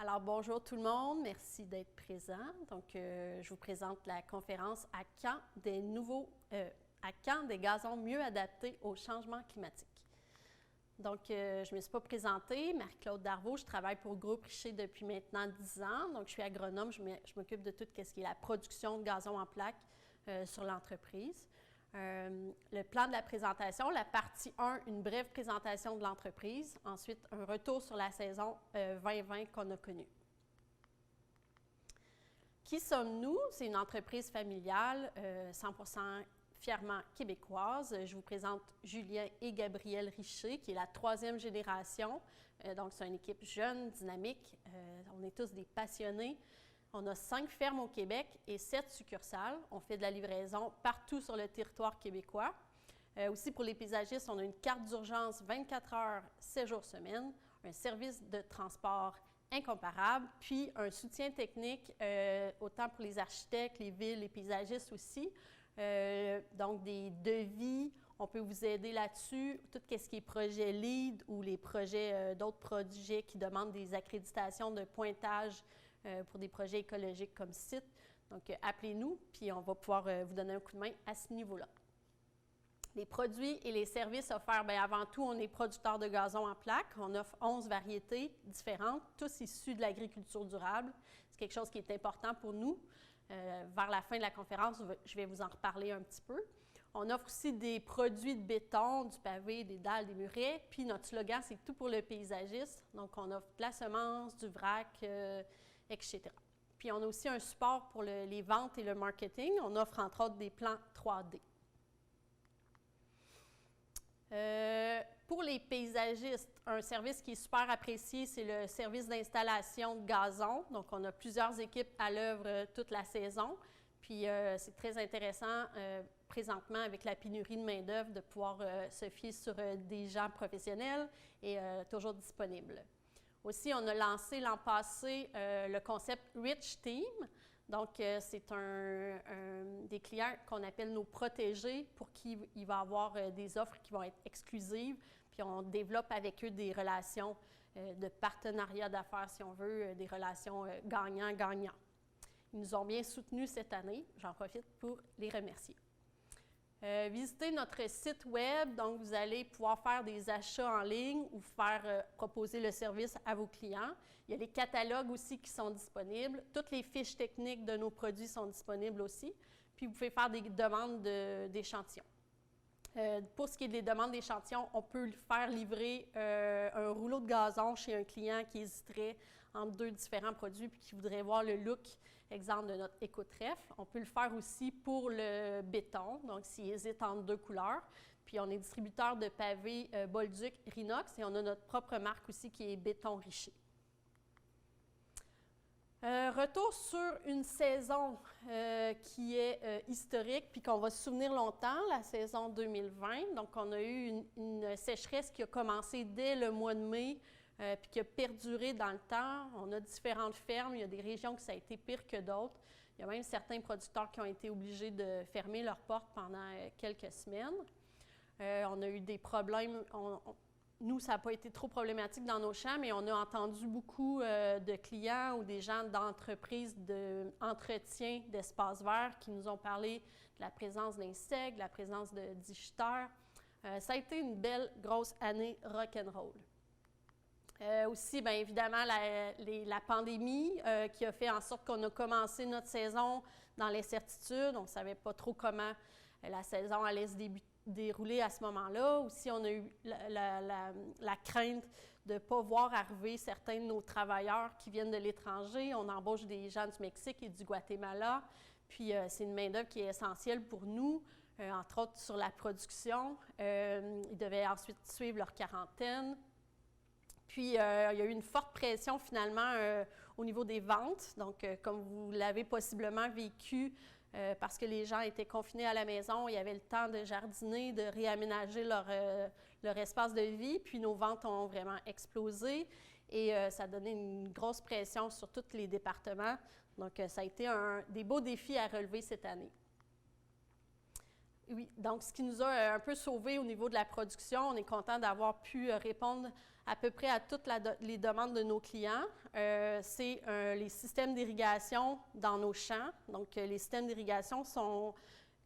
Alors, bonjour tout le monde, merci d'être présent. Donc, je vous présente la conférence à Caen des gazons mieux adaptés au changement climatique. Donc, je ne me suis pas présentée, Marie-Claude Darvaux, je travaille pour Groupe Richer depuis maintenant 10 ans. Donc, je suis agronome, je m'occupe de tout ce qui est la production de gazon en plaques sur l'entreprise. Le plan de la présentation, la partie 1, une brève présentation de l'entreprise. Ensuite, un retour sur la saison 2020 qu'on a connue. Qui sommes-nous? C'est une entreprise familiale, 100% fièrement québécoise. Je vous présente Julien et Gabrielle Richer, qui est la 3e génération. Donc, c'est une équipe jeune, dynamique. On est tous des passionnés. On a 5 fermes au Québec et 7 succursales. On fait de la livraison partout sur le territoire québécois. Aussi, pour les paysagistes, on a une carte d'urgence 24 heures, 7 jours semaine, un service de transport incomparable, puis un soutien technique, autant pour les architectes, les villes, les paysagistes aussi. Donc, des devis, on peut vous aider là-dessus. Tout ce qui est projet LEED ou les projets, d'autres projets qui demandent des accréditations de pointage pour des projets écologiques comme site. Donc, appelez-nous, puis on va pouvoir vous donner un coup de main à ce niveau-là. Les produits et les services offerts, bien, avant tout, on est producteur de gazon en plaques. On offre 11 variétés différentes, tous issus de l'agriculture durable. C'est quelque chose qui est important pour nous. Vers la fin de la conférence, je vais vous en reparler un petit peu. On offre aussi des produits de béton, du pavé, des dalles, des murets. Puis notre slogan, c'est tout pour le paysagiste. Donc, on offre de la semence, du vrac, etc. Puis, on a aussi un support pour les ventes et le marketing. On offre entre autres des plans 3D. Pour les paysagistes, un service qui est super apprécié, c'est le service d'installation de gazon. Donc, on a plusieurs équipes à l'œuvre toute la saison. Puis, c'est très intéressant présentement avec la pénurie de main-d'œuvre de pouvoir se fier sur des gens professionnels et toujours disponibles. Aussi, on a lancé l'an passé le concept Rich Team. Donc, c'est des clients qu'on appelle nos protégés pour qui il va y avoir des offres qui vont être exclusives. Puis, on développe avec eux des relations de partenariat d'affaires, si on veut, des relations gagnant-gagnant. Ils nous ont bien soutenus cette année. J'en profite pour les remercier. Visitez notre site web, donc vous allez pouvoir faire des achats en ligne ou proposer le service à vos clients. Il y a les catalogues aussi qui sont disponibles. Toutes les fiches techniques de nos produits sont disponibles aussi. Puis vous pouvez faire des demandes d'échantillons. Pour ce qui est des demandes d'échantillons, on peut faire livrer un rouleau de gazon chez un client qui hésiterait entre 2 différents produits puis qui voudrait voir le look, exemple de notre éco-trèfle. On peut le faire aussi pour le béton, donc s'il hésite entre 2 couleurs. Puis on est distributeur de pavés Bolduc Rinox et on a notre propre marque aussi qui est Béton Richer. Retour sur une saison qui est historique puis qu'on va se souvenir longtemps, la saison 2020. Donc, on a eu une sécheresse qui a commencé dès le mois de mai puis qui a perduré dans le temps. On a différentes fermes. Il y a des régions où ça a été pire que d'autres. Il y a même certains producteurs qui ont été obligés de fermer leurs portes pendant quelques semaines. On a eu des problèmes. Nous, ça n'a pas été trop problématique dans nos champs, mais on a entendu beaucoup de clients ou des gens d'entreprises d'entretien d'espaces verts qui nous ont parlé de la présence d'insectes, de la présence de digiteurs. Ça a été une belle, grosse année rock'n'roll. Aussi, bien évidemment, la pandémie qui a fait en sorte qu'on a commencé notre saison dans l'incertitude. On ne savait pas trop comment la saison allait se dérouler à ce moment-là. Aussi, on a eu la crainte de ne pas voir arriver certains de nos travailleurs qui viennent de l'étranger. On embauche des gens du Mexique et du Guatemala. Puis, c'est une main-d'œuvre qui est essentielle pour nous, entre autres sur la production. Ils devaient ensuite suivre leur quarantaine. Puis, il y a eu une forte pression finalement au niveau des ventes. Donc, comme vous l'avez possiblement vécu, parce que les gens étaient confinés à la maison, il y avait le temps de jardiner, de réaménager leur espace de vie. Puis, nos ventes ont vraiment explosé et ça a donné une grosse pression sur tous les départements. Donc, ça a été des beaux défis à relever cette année. Oui, donc ce qui nous a un peu sauvés au niveau de la production, on est content d'avoir pu répondre à peu près à toutes les demandes de nos clients. C'est les systèmes d'irrigation dans nos champs. Donc, les systèmes d'irrigation sont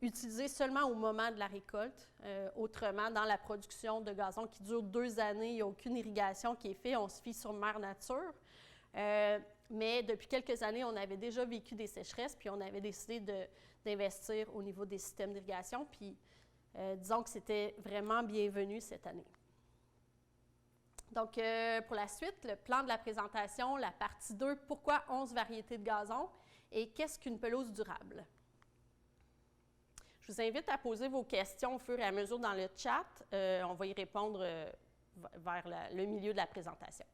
utilisés seulement au moment de la récolte. Autrement, dans la production de gazon qui dure 2 années, il n'y a aucune irrigation qui est faite. On se fie sur Mère Nature. Mais depuis quelques années, on avait déjà vécu des sécheresses, puis on avait décidé d'investir au niveau des systèmes d'irrigation. Puis, disons que c'était vraiment bienvenu cette année. Donc, pour la suite, le plan de la présentation, la partie 2, pourquoi 11 variétés de gazon et qu'est-ce qu'une pelouse durable? Je vous invite à poser vos questions au fur et à mesure dans le chat. On va y répondre vers le milieu de la présentation.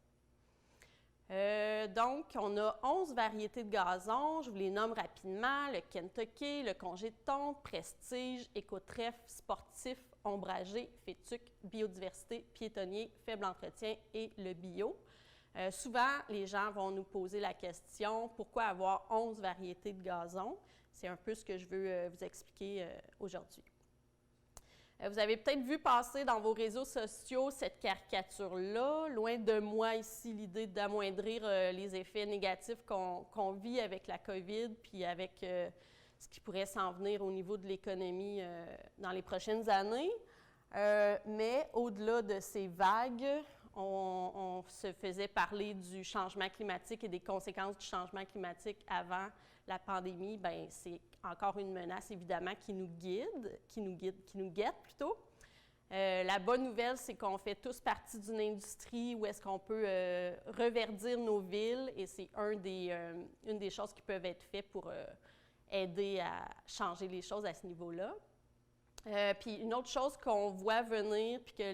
Donc, on a 11 variétés de gazon. Je vous les nomme rapidement. Le Kentucky, le congé de tonte, prestige, éco-trèfle, sportif, ombragé, fétuc, biodiversité, piétonnier, faible entretien et le bio. Souvent, les gens vont nous poser la question, pourquoi avoir 11 variétés de gazon? C'est un peu ce que je veux vous expliquer aujourd'hui. Vous avez peut-être vu passer dans vos réseaux sociaux cette caricature-là. Loin de moi ici l'idée d'amoindrir les effets négatifs qu'on vit avec la COVID, puis avec ce qui pourrait s'en venir au niveau de l'économie dans les prochaines années. Mais au-delà de ces vagues, on se faisait parler du changement climatique et des conséquences du changement climatique avant la pandémie. Bien, c'est encore une menace, évidemment, qui nous guette plutôt. La bonne nouvelle, c'est qu'on fait tous partie d'une industrie où est-ce qu'on peut reverdir nos villes et c'est une des choses qui peuvent être faites pour aider à changer les choses à ce niveau-là. Puis une autre chose qu'on voit venir, puis que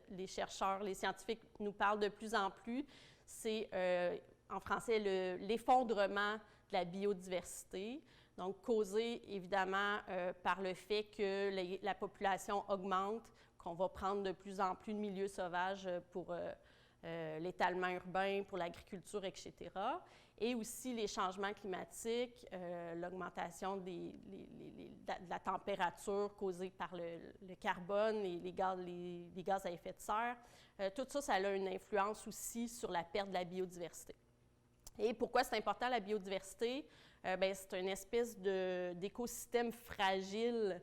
les chercheurs, les scientifiques nous parlent de plus en plus, c'est en français l'effondrement de la biodiversité. Donc causé évidemment par le fait que la population augmente, qu'on va prendre de plus en plus de milieux sauvages pour l'étalement urbain, pour l'agriculture, etc. Et aussi les changements climatiques, l'augmentation de la température causée par le carbone et les gaz à effet de serre. Tout ça, ça a une influence aussi sur la perte de la biodiversité. Et pourquoi c'est important la biodiversité? Bien, c'est une espèce d'écosystème fragile,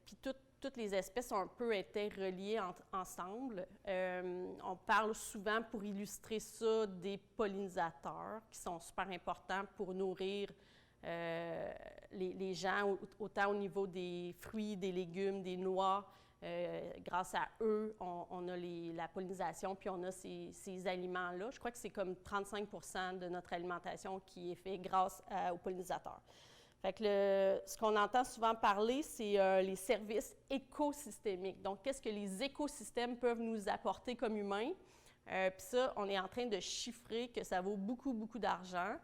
puis toutes les espèces sont un peu interreliées ensemble. On parle souvent, pour illustrer ça, des pollinisateurs qui sont super importants pour nourrir les gens, autant au niveau des fruits, des légumes, des noix. Grâce à eux, on a la pollinisation, puis on a ces aliments-là. Je crois que c'est comme 35% de notre alimentation qui est fait grâce aux pollinisateurs. Fait que ce qu'on entend souvent parler, c'est les services écosystémiques. Donc, qu'est-ce que les écosystèmes peuvent nous apporter comme humains? Puis ça, on est en train de chiffrer que ça vaut beaucoup, beaucoup d'argent.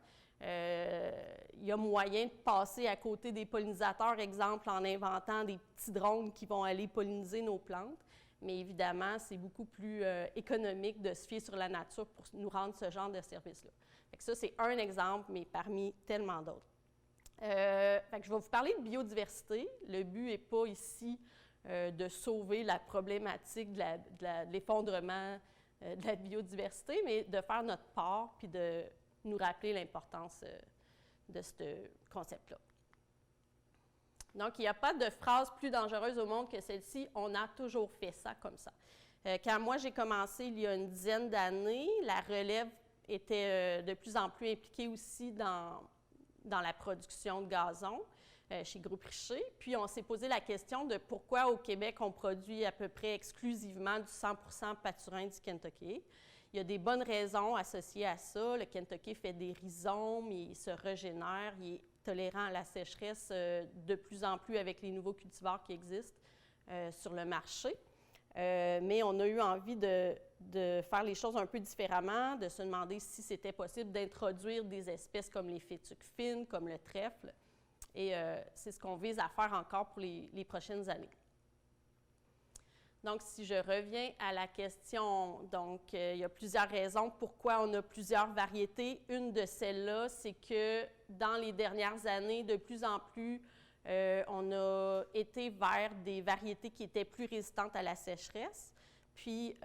Il y a moyen de passer à côté des pollinisateurs, exemple, en inventant des petits drones qui vont aller polliniser nos plantes. Mais évidemment, c'est beaucoup plus économique de se fier sur la nature pour nous rendre ce genre de service-là. Fait que ça, c'est un exemple, mais parmi tellement d'autres. Fait que je vais vous parler de biodiversité. Le but n'est pas ici de sauver la problématique de l'effondrement de la biodiversité, mais de faire notre part puis de nous rappeler l'importance de ce concept-là. Donc, il n'y a pas de phrase plus dangereuse au monde que celle-ci. On a toujours fait ça comme ça. Quand moi, j'ai commencé il y a une dizaine d'années, la relève était de plus en plus impliquée aussi dans la production de gazon chez Groupe Richer. Puis, on s'est posé la question de pourquoi au Québec, on produit à peu près exclusivement du 100% pâturin du Kentucky. Il y a des bonnes raisons associées à ça. Le Kentucky fait des rhizomes, il se régénère, il est tolérant à la sécheresse de plus en plus avec les nouveaux cultivars qui existent sur le marché. Mais on a eu envie de faire les choses un peu différemment, de se demander si c'était possible d'introduire des espèces comme les fétuques fines, comme le trèfle. Et c'est ce qu'on vise à faire encore pour les prochaines années. Donc, si je reviens à la question, donc, il y a plusieurs raisons pourquoi on a plusieurs variétés. Une de celles-là, c'est que dans les dernières années, de plus en plus, On a été vers des variétés qui étaient plus résistantes à la sécheresse. Puis,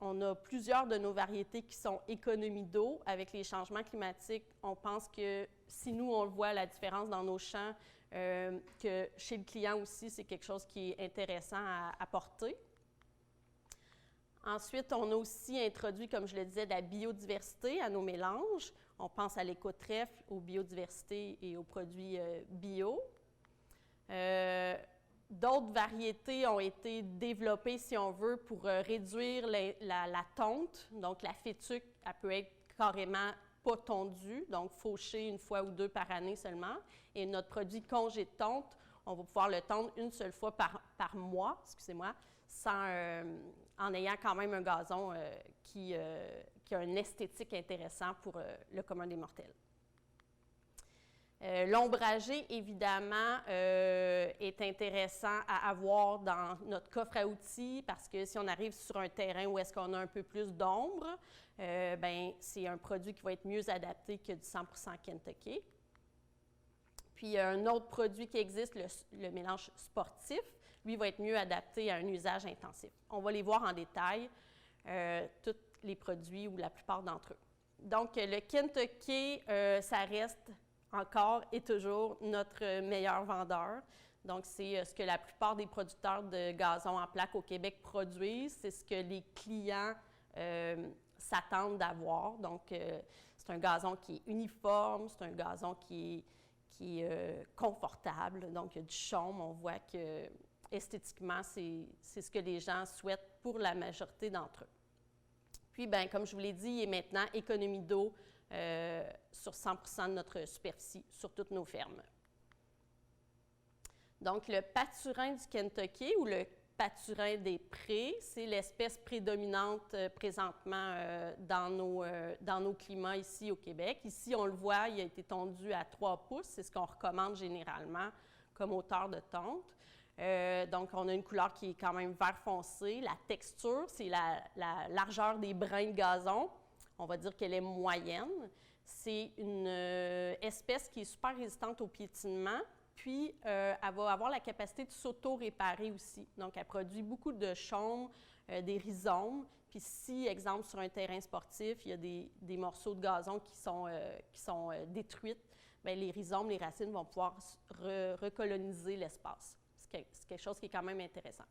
on a plusieurs de nos variétés qui sont économies d'eau. Avec les changements climatiques, on pense que si nous, on le voit, la différence dans nos champs, que chez le client aussi, c'est quelque chose qui est intéressant à apporter. Ensuite, on a aussi introduit, comme je le disais, de la biodiversité à nos mélanges. On pense à l'éco-trèfle, aux biodiversités et aux produits bio. D'autres variétés ont été développées, si on veut, pour réduire la tonte. Donc, la fétuque, elle peut être carrément pas tondue, donc fauchée une fois ou deux par année seulement. Et notre produit congé de tonte, on va pouvoir le tondre une seule fois par mois, excusez-moi, en ayant quand même un gazon qui a une esthétique intéressante pour le commun des mortels. L'ombragé, évidemment, est intéressant à avoir dans notre coffre à outils parce que si on arrive sur un terrain où est-ce qu'on a un peu plus d'ombre, c'est un produit qui va être mieux adapté que du 100% Kentucky. Puis, un autre produit qui existe, le mélange sportif, lui va être mieux adapté à un usage intensif. On va les voir en détail, tous les produits ou la plupart d'entre eux. Donc, le Kentucky, ça reste encore et toujours notre meilleur vendeur. Donc, c'est ce que la plupart des producteurs de gazon en plaque au Québec produisent. C'est ce que les clients s'attendent d'avoir. Donc, c'est un gazon qui est uniforme, c'est un gazon qui est confortable. Donc, il y a du chaume. On voit que esthétiquement, c'est ce que les gens souhaitent pour la majorité d'entre eux. Puis, bien, comme je vous l'ai dit, il est maintenant économie d'eau sur 100% de notre superficie, sur toutes nos fermes. Donc, le pâturin du Kentucky ou le pâturin des prés, c'est l'espèce prédominante présentement dans nos climats ici au Québec. Ici, on le voit, il a été tondu à 3 pouces, c'est ce qu'on recommande généralement comme hauteur de tonte. Donc, on a une couleur qui est quand même vert foncé. La texture, c'est la largeur des brins de gazon. On va dire qu'elle est moyenne. C'est une espèce qui est super résistante au piétinement, puis elle va avoir la capacité de s'auto-réparer aussi. Donc, elle produit beaucoup de chaume, des rhizomes. Puis si, exemple, sur un terrain sportif, il y a des morceaux de gazon qui sont détruits, bien, les rhizomes, les racines vont pouvoir recoloniser l'espace. C'est quelque chose qui est quand même intéressant.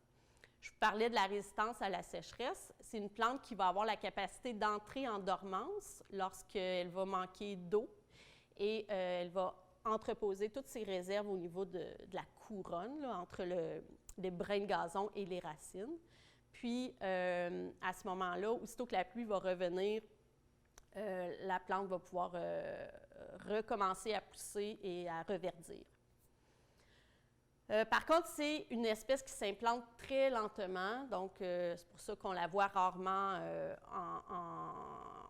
Je vous parlais de la résistance à la sécheresse. C'est une plante qui va avoir la capacité d'entrer en dormance lorsqu'elle va manquer d'eau et elle va entreposer toutes ses réserves au niveau de la couronne, là, entre les brins de gazon et les racines. Puis, à ce moment-là, aussitôt que la pluie va revenir, la plante va pouvoir recommencer à pousser et à reverdir. Par contre, c'est une espèce qui s'implante très lentement, donc c'est pour ça qu'on la voit rarement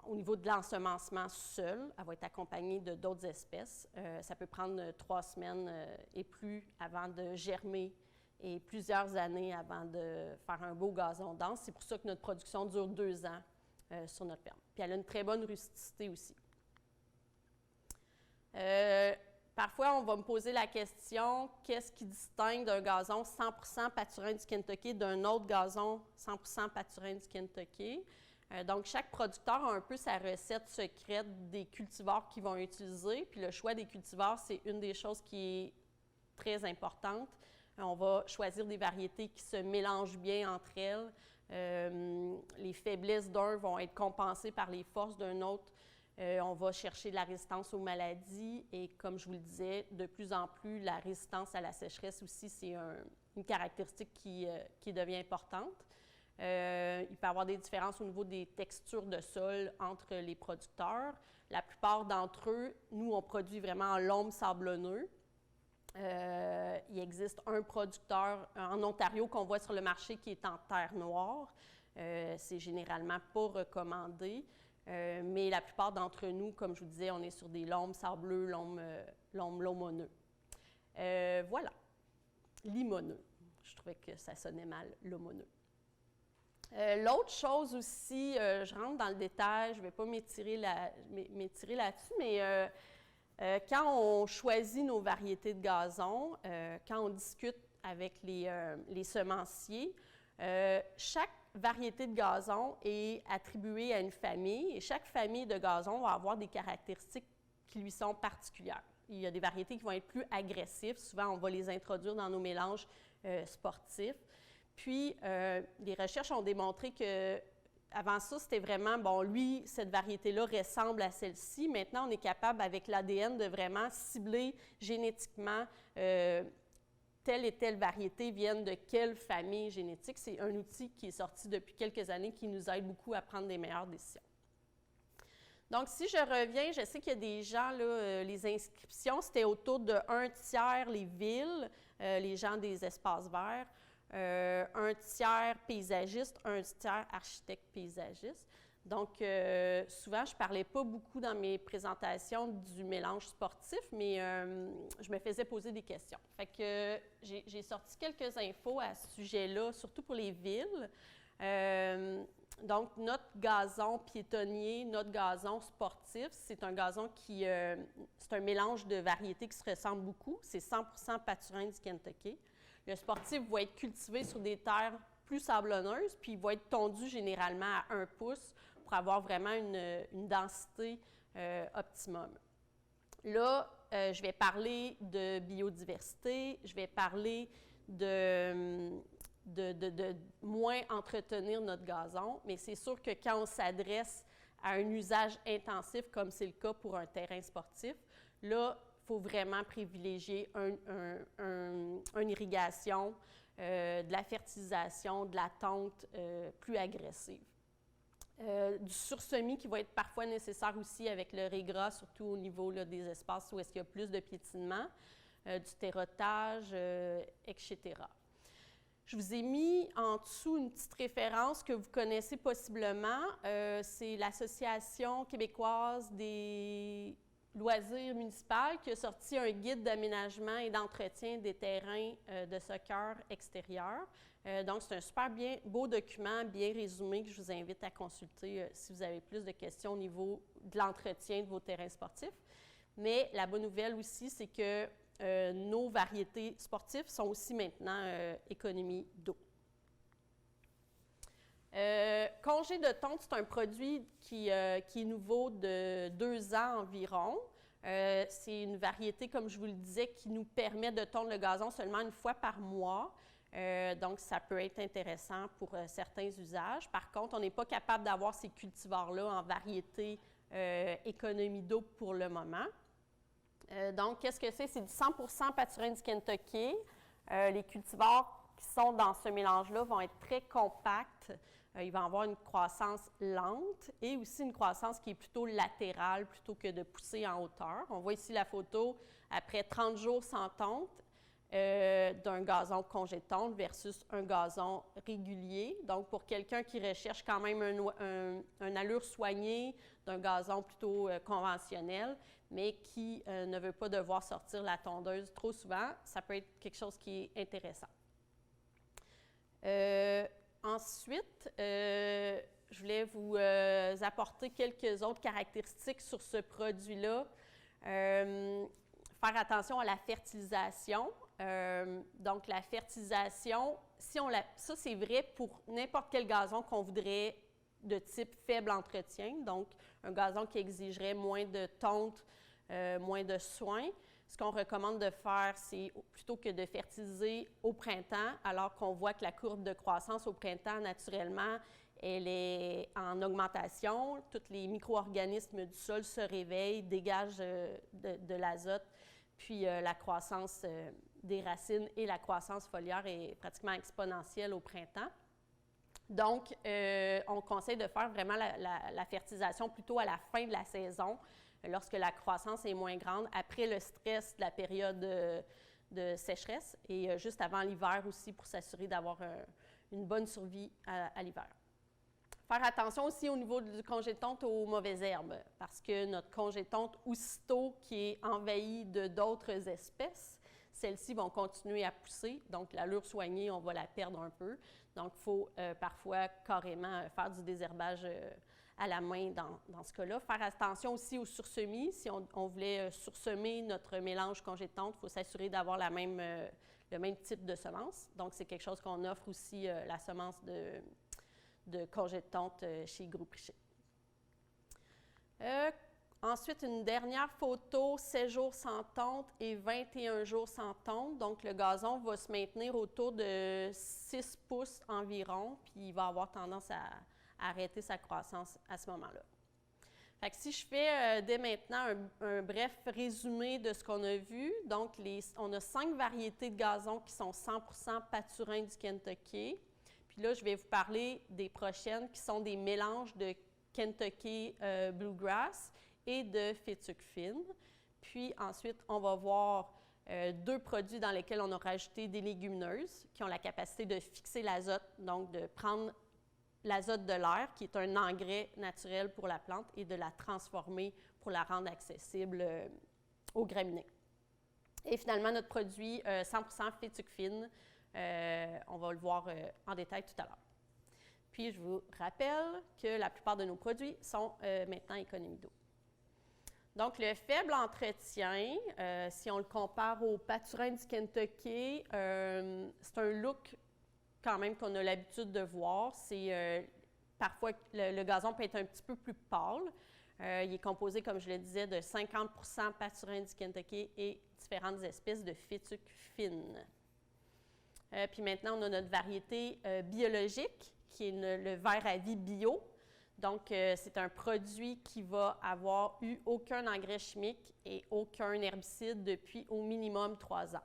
au niveau de l'ensemencement seule. Elle va être accompagnée de d'autres espèces. Ça peut prendre 3 semaines et plus avant de germer et plusieurs années avant de faire un beau gazon dense. C'est pour ça que notre production dure 2 ans sur notre ferme. Puis elle a une très bonne rusticité aussi. Parfois, on va me poser la question, qu'est-ce qui distingue d'un gazon 100% pâturin du Kentucky d'un autre gazon 100% pâturin du Kentucky? Donc, chaque producteur a un peu sa recette secrète des cultivars qu'ils vont utiliser. Puis le choix des cultivars, c'est une des choses qui est très importante. On va choisir des variétés qui se mélangent bien entre elles. Les faiblesses d'un vont être compensées par les forces d'un autre. On va chercher de la résistance aux maladies et, comme je vous le disais, de plus en plus, la résistance à la sécheresse aussi, c'est une caractéristique qui devient importante. Il peut y avoir des différences au niveau des textures de sol entre les producteurs. La plupart d'entre eux, nous, on produit vraiment en loam sablonneux. Il existe un producteur en Ontario qu'on voit sur le marché qui est en terre noire. C'est généralement pas recommandé. Mais la plupart d'entre nous, comme je vous disais, on est sur des loams sableux, loams lomoneux. Voilà. Limoneux. Je trouvais que ça sonnait mal, lomoneux. L'autre chose aussi, je rentre dans le détail, je ne vais pas m'étirer là-dessus, mais Quand on choisit nos variétés de gazon, quand on discute avec les semenciers, chaque variété de gazon est attribuée à une famille et chaque famille de gazon va avoir des caractéristiques qui lui sont particulières. Il y a des variétés qui vont être plus agressives. Souvent, on va les introduire dans nos mélanges sportifs. Puis, les recherches ont démontré que avant ça, c'était vraiment, bon, lui, cette variété-là ressemble à celle-ci. Maintenant, on est capable, avec l'ADN, de vraiment cibler génétiquement telle et telle variété viennent de quelle famille génétique. C'est un outil qui est sorti depuis quelques années qui nous aide beaucoup à prendre des meilleures décisions. Donc, si je reviens, je sais qu'il y a des gens, là, les inscriptions, c'était autour de 1/3 les villes, les gens des espaces verts, 1/3 paysagistes, 1/3 architectes paysagistes. Donc, souvent, je ne parlais pas beaucoup dans mes présentations du mélange sportif, mais je me faisais poser des questions. Fait que j'ai sorti quelques infos à ce sujet-là, surtout pour les villes. Donc, notre gazon piétonnier, notre gazon sportif, c'est un gazon qui, c'est un mélange de variétés qui se ressemblent beaucoup. C'est 100% pâturin du Kentucky. Le sportif va être cultivé sur des terres plus sablonneuses, puis il va être tondu généralement à 1 pouce pour avoir vraiment une densité optimum. Là, je vais parler de biodiversité, je vais parler de moins entretenir notre gazon, mais c'est sûr que quand on s'adresse à un usage intensif, comme c'est le cas pour un terrain sportif, là, il faut vraiment privilégier une irrigation, de la fertilisation, de la tonte plus agressive. Du sursemis qui va être parfois nécessaire aussi avec le régras, surtout au niveau là, des espaces où est-ce qu'il y a plus de piétinement, du terrotage, etc. Je vous ai mis en dessous une petite référence que vous connaissez possiblement. C'est l'Association québécoise des loisirs municipaux qui a sorti un guide d'aménagement et d'entretien des terrains de soccer extérieurs. Donc, c'est un super beau document, bien résumé, que je vous invite à consulter si vous avez plus de questions au niveau de l'entretien de vos terrains sportifs. Mais la bonne nouvelle aussi, c'est que nos variétés sportives sont aussi maintenant économie d'eau. Congé de tonte, c'est un produit qui est nouveau de 2 ans environ. C'est une variété, comme je vous le disais, qui nous permet de tondre le gazon seulement une fois par mois. Donc, ça peut être intéressant pour certains usages. Par contre, on n'est pas capable d'avoir ces cultivars-là en variété économie d'eau pour le moment. Donc, qu'est-ce que c'est? C'est du 100% pâturin du Kentucky. Les cultivars qui sont dans ce mélange-là vont être très compacts. Ils vont avoir une croissance lente et aussi une croissance qui est plutôt latérale plutôt que de pousser en hauteur. On voit ici la photo après 30 jours sans tonte d'un gazon congé de tonte versus un gazon régulier. Donc, pour quelqu'un qui recherche quand même une allure soignée d'un gazon plutôt conventionnel, mais qui ne veut pas devoir sortir la tondeuse trop souvent, ça peut être quelque chose qui est intéressant. Ensuite, je voulais vous apporter quelques autres caractéristiques sur ce produit-là. Faire attention à la fertilisation. Donc, la fertilisation, ça c'est vrai pour n'importe quel gazon qu'on voudrait de type faible entretien, donc un gazon qui exigerait moins de tonte, moins de soins. Ce qu'on recommande de faire, c'est plutôt que de fertiliser au printemps, alors qu'on voit que la courbe de croissance au printemps, naturellement, elle est en augmentation. Tous les micro-organismes du sol se réveillent, dégagent de l'azote, puis la croissance des racines et la croissance foliaire est pratiquement exponentielle au printemps. Donc, on conseille de faire vraiment la fertilisation plutôt à la fin de la saison, lorsque la croissance est moins grande, après le stress de la période de sécheresse et juste avant l'hiver aussi pour s'assurer d'avoir une bonne survie à l'hiver. Faire attention aussi au niveau du congé de tonte aux mauvaises herbes, parce que notre congé de tonte, aussitôt qui est envahi de d'autres espèces, celles-ci vont continuer à pousser, donc l'allure soignée, on va la perdre un peu. Donc, il faut parfois carrément faire du désherbage à la main dans ce cas-là. Faire attention aussi aux sursemis. Si on voulait sursemer notre mélange congé de tonte, il faut s'assurer d'avoir le même type de semence. Donc, c'est quelque chose qu'on offre aussi, la semence de congé de tonte chez Groupe Richer. Ensuite, une dernière photo, 16 jours sans tonte et 21 jours sans tonte. Donc, le gazon va se maintenir autour de 6 pouces environ, puis il va avoir tendance à arrêter sa croissance à ce moment-là. Fait que si je fais dès maintenant un bref résumé de ce qu'on a vu, donc on a 5 variétés de gazon qui sont 100% pâturins du Kentucky. Puis là, je vais vous parler des prochaines qui sont des mélanges de Kentucky Bluegrass et de fétuque fine. Puis ensuite, on va voir 2 produits dans lesquels on a rajouté des légumineuses qui ont la capacité de fixer l'azote, donc de prendre l'azote de l'air, qui est un engrais naturel pour la plante, et de la transformer pour la rendre accessible aux graminées. Et finalement, notre produit 100% fétuque fine, on va le voir en détail tout à l'heure. Puis, je vous rappelle que la plupart de nos produits sont maintenant économie d'eau. Donc, le faible entretien, si on le compare au pâturin du Kentucky, c'est un look quand même qu'on a l'habitude de voir. C'est parfois, le gazon peut être un petit peu plus pâle. Il est composé, comme je le disais, de 50% pâturin du Kentucky et différentes espèces de fétuque fine. Puis maintenant, on a notre variété biologique, qui est le vert à vie bio. Donc, c'est un produit qui va avoir eu aucun engrais chimique et aucun herbicide depuis au minimum 3 ans.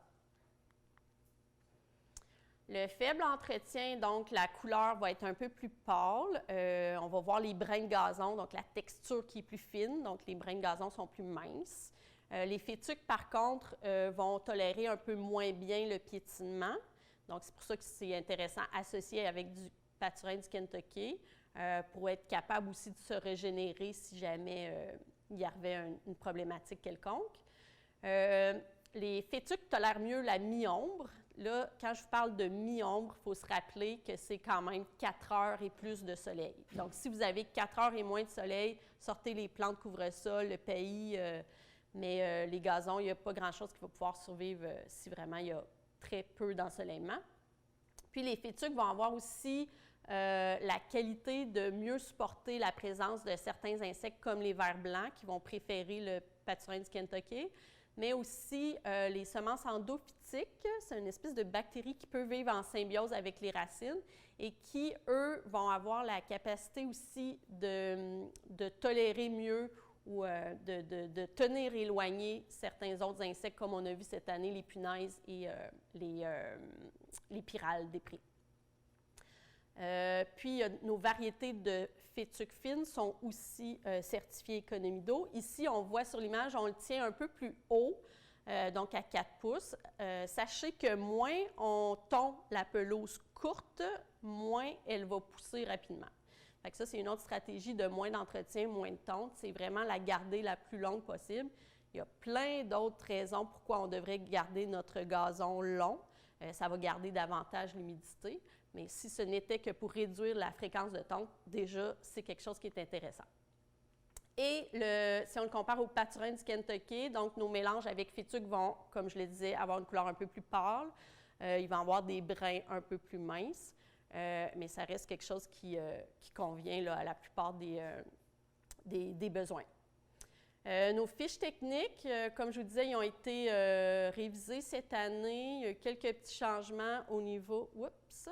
Le faible entretien, donc la couleur va être un peu plus pâle. On va voir les brins de gazon, donc la texture qui est plus fine, donc les brins de gazon sont plus minces. Les fétuques, par contre, vont tolérer un peu moins bien le piétinement. Donc, c'est pour ça que c'est intéressant associé avec du pâturin du Kentucky pour être capable aussi de se régénérer si jamais il y avait une problématique quelconque. Les fétuques tolèrent mieux la mi-ombre. Là, quand je vous parle de mi-ombre, il faut se rappeler que c'est quand même 4 heures et plus de soleil. Donc, si vous avez 4 heures et moins de soleil, sortez les plantes couvre-sol, le pays, mais les gazons, il n'y a pas grand-chose qui va pouvoir survivre si vraiment il y a très peu d'ensoleillement. Puis, les fétuques vont avoir aussi la qualité de mieux supporter la présence de certains insectes comme les vers blancs qui vont préférer le pâturin du Kentucky, mais aussi les semences endophytiques. C'est une espèce de bactérie qui peut vivre en symbiose avec les racines et qui, eux, vont avoir la capacité aussi de tolérer mieux ou de tenir éloignés certains autres insectes, comme on a vu cette année, les punaises et les pyrales des prés. Puis, nos variétés de fétuque fine sont aussi certifiées économie d'eau. Ici, on voit sur l'image, on le tient un peu plus haut, donc à 4 pouces. Sachez que moins on tond la pelouse courte, moins elle va pousser rapidement. Fait que ça, c'est une autre stratégie de moins d'entretien, moins de tonte. C'est vraiment la garder la plus longue possible. Il y a plein d'autres raisons pourquoi on devrait garder notre gazon long. Ça va garder davantage l'humidité. Mais si ce n'était que pour réduire la fréquence de tonte, déjà, c'est quelque chose qui est intéressant. Et si on le compare au pâturin du Kentucky, donc nos mélanges avec fétuque vont, comme je le disais, avoir une couleur un peu plus pâle. Ils vont avoir des brins un peu plus minces, mais ça reste quelque chose qui convient là, à la plupart des besoins. Nos fiches techniques, comme je vous disais, ils ont été révisées cette année. Il y a eu quelques petits changements au niveau... Oups!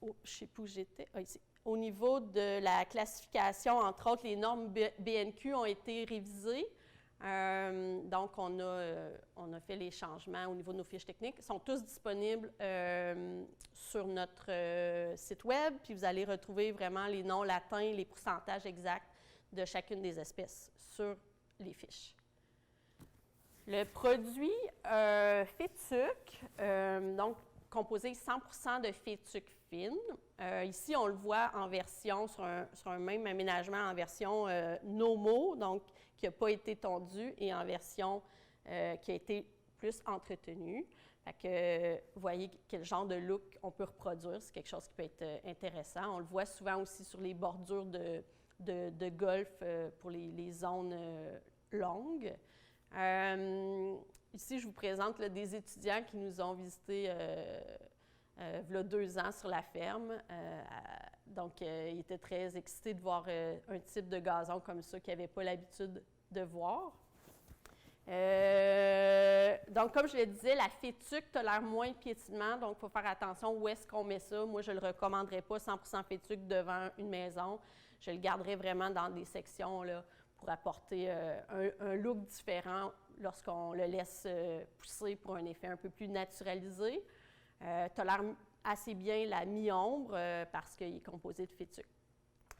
Je ne sais plus où j'étais. Ah, ici. Au niveau de la classification, entre autres, les normes BNQ ont été révisées. Donc, on a fait les changements au niveau de nos fiches techniques. Ils sont tous disponibles sur notre site Web, puis vous allez retrouver vraiment les noms latins, les pourcentages exacts de chacune des espèces sur les fiches. Le produit fétuque, donc composé 100% de fétuque fine. Ici, on le voit en version, sur un même aménagement en version NOMO, donc qui n'a pas été tondu, et en version qui a été plus entretenue. Fait que, vous voyez quel genre de look on peut reproduire. C'est quelque chose qui peut être intéressant. On le voit souvent aussi sur les bordures de golf pour les zones longues. Ici, je vous présente là, des étudiants qui nous ont visités il y a 2 ans sur la ferme. Donc, ils étaient très excités de voir un type de gazon comme ça qu'ils n'avaient pas l'habitude de voir. Donc, comme je le disais, la fétuque tolère moins de piétinement, donc il faut faire attention où est-ce qu'on met ça. Moi, je ne le recommanderais pas 100% fétuque devant une maison. Je le garderais vraiment dans des sections là, pour apporter un look différent lorsqu'on le laisse pousser pour un effet un peu plus naturalisé. Tolère assez bien la mi-ombre parce qu'il est composé de fétuque.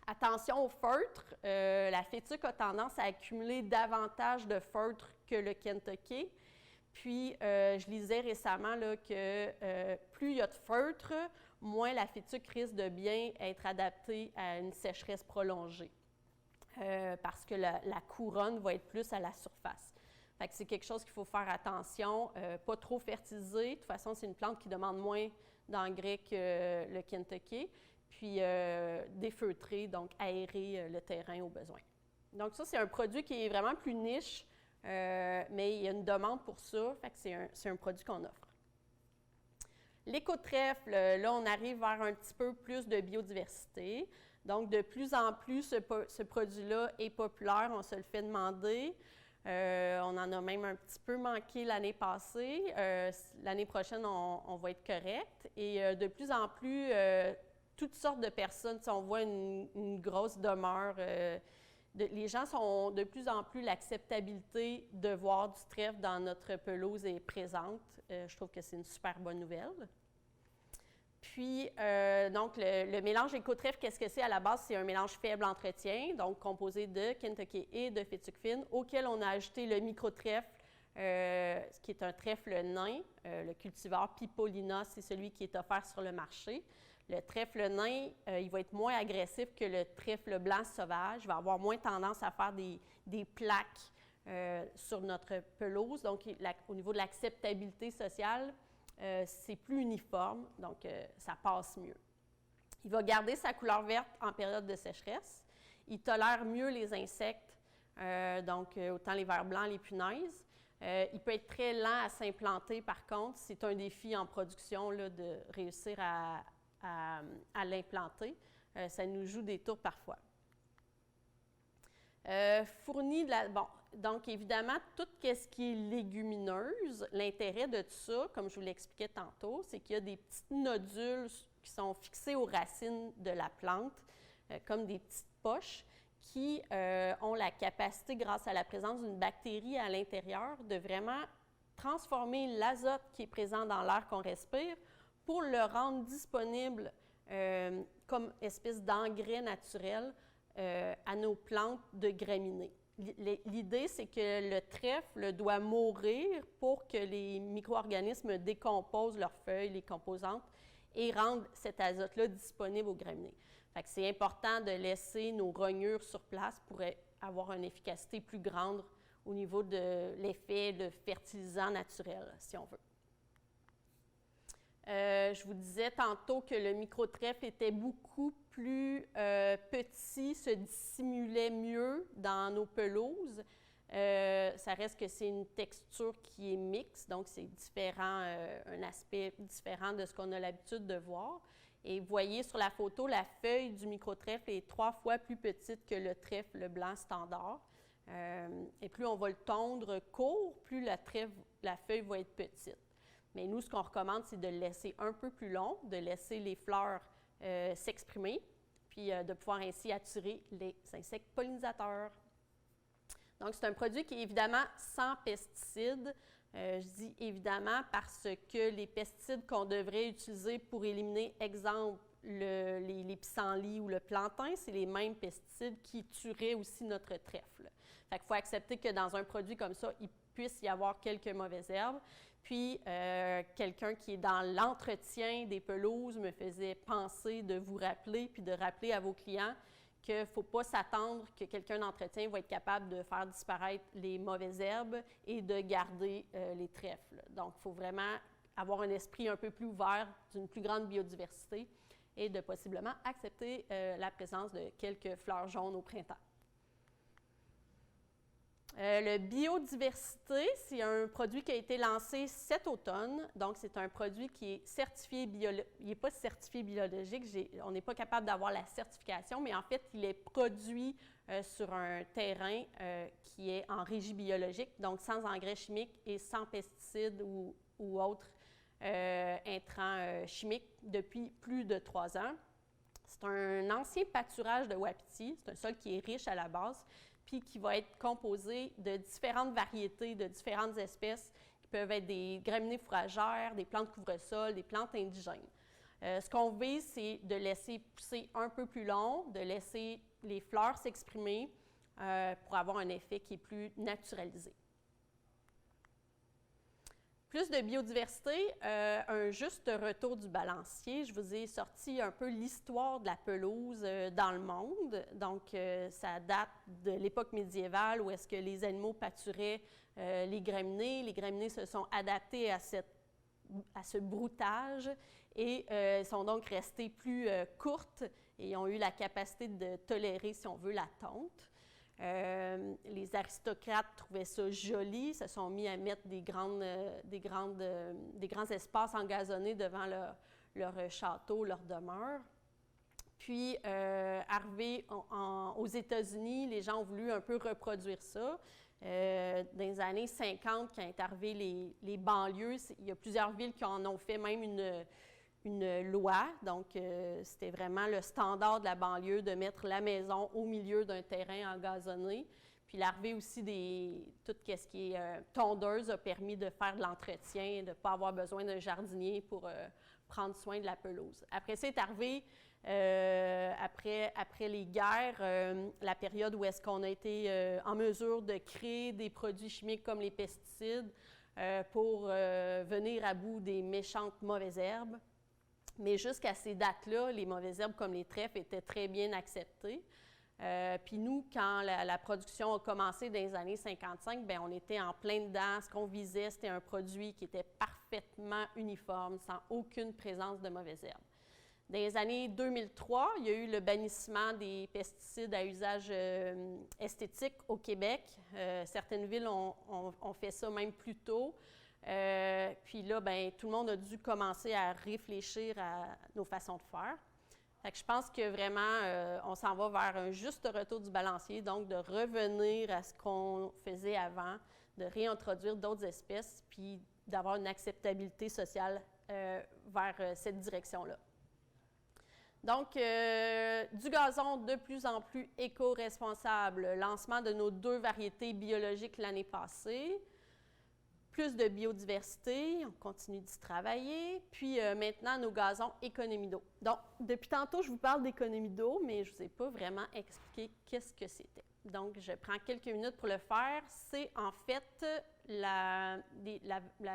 Attention au feutre. La fétuque a tendance à accumuler davantage de feutre que le Kentucky. Puis, je lisais récemment là, que plus il y a de feutre, moins la fétuque risque de bien être adaptée à une sécheresse prolongée. Parce que la couronne va être plus à la surface. Fait que c'est quelque chose qu'il faut faire attention. Pas trop fertiliser. De toute façon, c'est une plante qui demande moins d'engrais que le Kentucky. Puis défeutrer, donc aérer le terrain au besoin. Donc ça, c'est un produit qui est vraiment plus niche, mais il y a une demande pour ça, fait que c'est un produit qu'on offre. L'éco-trèfle, là, on arrive vers un petit peu plus de biodiversité. Donc, de plus en plus, ce produit-là est populaire, on se le fait demander. On en a même un petit peu manqué l'année passée. L'année prochaine, on va être correct. Et de plus en plus, toutes sortes de personnes, on voit une grosse demeure. Les gens sont de plus en plus, l'acceptabilité de voir du trèfle dans notre pelouse est présente. Je trouve que c'est une super bonne nouvelle. Puis, donc, le mélange éco-trèfle, qu'est-ce que c'est à la base? C'est un mélange faible entretien, donc composé de Kentucky et de fétuque fine, auquel on a ajouté le micro-trèfle, qui est un trèfle nain. Le cultivar Pipolina, c'est celui qui est offert sur le marché. Le trèfle nain, il va être moins agressif que le trèfle blanc sauvage. Il va avoir moins tendance à faire des plaques sur notre pelouse. Donc, au niveau de l'acceptabilité sociale, c'est plus uniforme, donc ça passe mieux. Il va garder sa couleur verte en période de sécheresse. Il tolère mieux les insectes, donc autant les vers blancs, les punaises. Il peut être très lent à s'implanter, par contre. C'est un défi en production là, de réussir à l'implanter. Ça nous joue des tours parfois. Fournit de la... Bon, donc évidemment, tout ce qui est légumineuse, l'intérêt de tout ça, comme je vous l'expliquais tantôt, c'est qu'il y a des petites nodules qui sont fixés aux racines de la plante, comme des petites poches, qui ont la capacité, grâce à la présence d'une bactérie à l'intérieur, de vraiment transformer l'azote qui est présent dans l'air qu'on respire pour le rendre disponible comme espèce d'engrais naturel à nos plantes de graminées. L'idée, c'est que le trèfle doit mourir pour que les micro-organismes décomposent leurs feuilles, les composantes, et rendent cet azote-là disponible aux graminées. Fait que c'est important de laisser nos rognures sur place pour avoir une efficacité plus grande au niveau de l'effet de fertilisant naturel, si on veut. Je vous disais tantôt que le micro-trèfle était beaucoup plus petit, se dissimulait mieux dans nos pelouses. Ça reste que c'est une texture qui est mixte, donc c'est différent, un aspect différent de ce qu'on a l'habitude de voir. Et vous voyez sur la photo, la feuille du micro-trèfle est 3 fois plus petite que le trèfle blanc standard. Et plus on va le tondre court, plus la feuille va être petite. Mais nous, ce qu'on recommande, c'est de le laisser un peu plus long, de laisser les fleurs s'exprimer, puis de pouvoir ainsi attirer les insectes pollinisateurs. Donc, c'est un produit qui est évidemment sans pesticides. Je dis évidemment parce que les pesticides qu'on devrait utiliser pour éliminer, exemple, les pissenlits ou le plantain, c'est les mêmes pesticides qui tueraient aussi notre trèfle. Fait qu'il faut accepter que dans un produit comme ça, il puisse y avoir quelques mauvaises herbes. Puis, quelqu'un qui est dans l'entretien des pelouses me faisait penser de vous rappeler, puis de rappeler à vos clients qu'il ne faut pas s'attendre que quelqu'un d'entretien va être capable de faire disparaître les mauvaises herbes et de garder les trèfles. Donc, il faut vraiment avoir un esprit un peu plus ouvert, d'une plus grande biodiversité et de possiblement accepter la présence de quelques fleurs jaunes au printemps. Le biodiversité, c'est un produit qui a été lancé cet automne. Donc, c'est un produit qui est certifié biologique. Il n'est pas certifié biologique. On n'est pas capable d'avoir la certification, mais en fait, il est produit sur un terrain qui est en régie biologique, donc sans engrais chimiques et sans pesticides ou autres intrants chimiques depuis plus de 3 ans. C'est un ancien pâturage de wapiti. C'est un sol qui est riche à la base, puis qui va être composé de différentes variétés, de différentes espèces, qui peuvent être des graminées fourragères, des plantes couvre-sol, des plantes indigènes. Ce qu'on vise, c'est de laisser pousser un peu plus long, de laisser les fleurs s'exprimer pour avoir un effet qui est plus naturalisé. Plus de biodiversité, un juste retour du balancier. Je vous ai sorti un peu l'histoire de la pelouse dans le monde. Donc, ça date de l'époque médiévale où est-ce que les animaux pâturaient les graminées. Les graminées se sont adaptées à ce broutage et sont donc restées plus courtes et ont eu la capacité de tolérer, si on veut, la tonte. Les aristocrates trouvaient ça joli, se sont mis à mettre des grands espaces engazonnés devant leur château, leur demeure. Puis, arrivé aux États-Unis, les gens ont voulu un peu reproduire ça. Dans les années 50, quand est arrivé les banlieues, il y a plusieurs villes qui en ont fait même une loi. Donc, c'était vraiment le standard de la banlieue de mettre la maison au milieu d'un terrain engazonné. Puis l'arrivée aussi tout ce qui est tondeuse a permis de faire de l'entretien, de ne pas avoir besoin d'un jardinier pour prendre soin de la pelouse. Après ça est arrivé, après les guerres, la période où est-ce qu'on a été en mesure de créer des produits chimiques comme les pesticides pour venir à bout des méchantes mauvaises herbes. Mais jusqu'à ces dates-là, les mauvaises herbes comme les trèfles étaient très bien acceptées. Puis nous, quand la production a commencé dans les années 55, bien, on était en plein dedans. Ce qu'on visait, c'était un produit qui était parfaitement uniforme, sans aucune présence de mauvaises herbes. Dans les années 2003, il y a eu le bannissement des pesticides à usage esthétique au Québec. Certaines villes ont fait ça même plus tôt. Puis là, bien, tout le monde a dû commencer à réfléchir à nos façons de faire. Fait que je pense que vraiment, on s'en va vers un juste retour du balancier, donc de revenir à ce qu'on faisait avant, de réintroduire d'autres espèces, puis d'avoir une acceptabilité sociale vers cette direction-là. Donc, du gazon de plus en plus éco-responsable, lancement de nos 2 variétés biologiques l'année passée. Plus de biodiversité, on continue d'y travailler. Puis maintenant, nos gazons économie d'eau. Donc, depuis tantôt, je vous parle d'économie d'eau, mais je ne vous ai pas vraiment expliqué qu'est-ce que c'était. Donc, je prends quelques minutes pour le faire. C'est en fait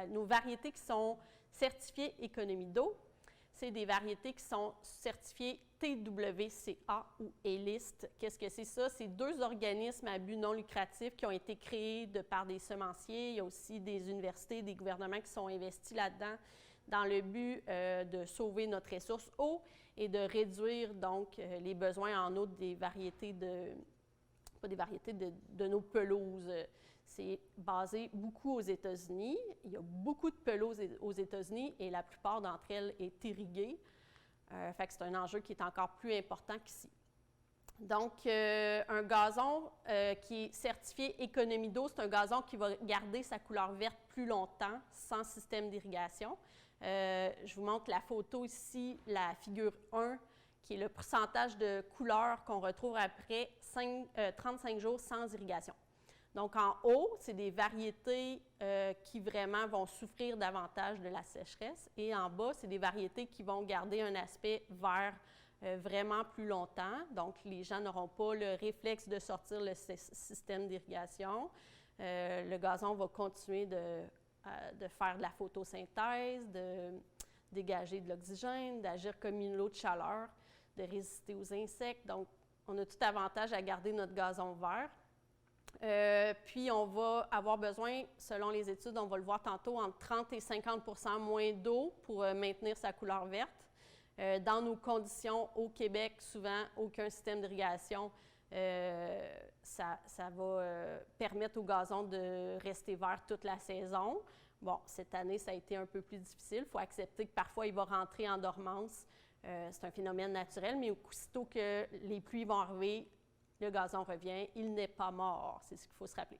nos variétés qui sont certifiées économie d'eau. C'est des variétés qui sont certifiées TWCA ou ELIST. Qu'est-ce que c'est ça? C'est 2 organismes à but non lucratif qui ont été créés par des semenciers. Il y a aussi des universités, des gouvernements qui sont investis là-dedans dans le but de sauver notre ressource eau et de réduire donc les besoins en eau des variétés de nos pelouses. C'est basé beaucoup aux États-Unis. Il y a beaucoup de pelouses aux États-Unis et la plupart d'entre elles est irriguée. Fait que c'est un enjeu qui est encore plus important qu'ici. Donc, un gazon qui est certifié économie d'eau, c'est un gazon qui va garder sa couleur verte plus longtemps sans système d'irrigation. Je vous montre la photo ici, la figure 1, qui est le pourcentage de couleur qu'on retrouve après 35 jours sans irrigation. Donc, en haut, c'est des variétés qui vraiment vont souffrir davantage de la sécheresse. Et en bas, c'est des variétés qui vont garder un aspect vert vraiment plus longtemps. Donc, les gens n'auront pas le réflexe de sortir le système d'irrigation. Le gazon va continuer de faire de la photosynthèse, de dégager de l'oxygène, d'agir comme une îlot de chaleur, de résister aux insectes. Donc, on a tout avantage à garder notre gazon vert. Puis, on va avoir besoin, selon les études, on va le voir tantôt, entre 30 et 50% moins d'eau pour maintenir sa couleur verte. Dans nos conditions au Québec, souvent, aucun système d'irrigation, ça va permettre au gazon de rester vert toute la saison. Bon, cette année, ça a été un peu plus difficile. Il faut accepter que parfois, il va rentrer en dormance. C'est un phénomène naturel, mais aussitôt que les pluies vont arriver, le gazon revient, il n'est pas mort. C'est ce qu'il faut se rappeler.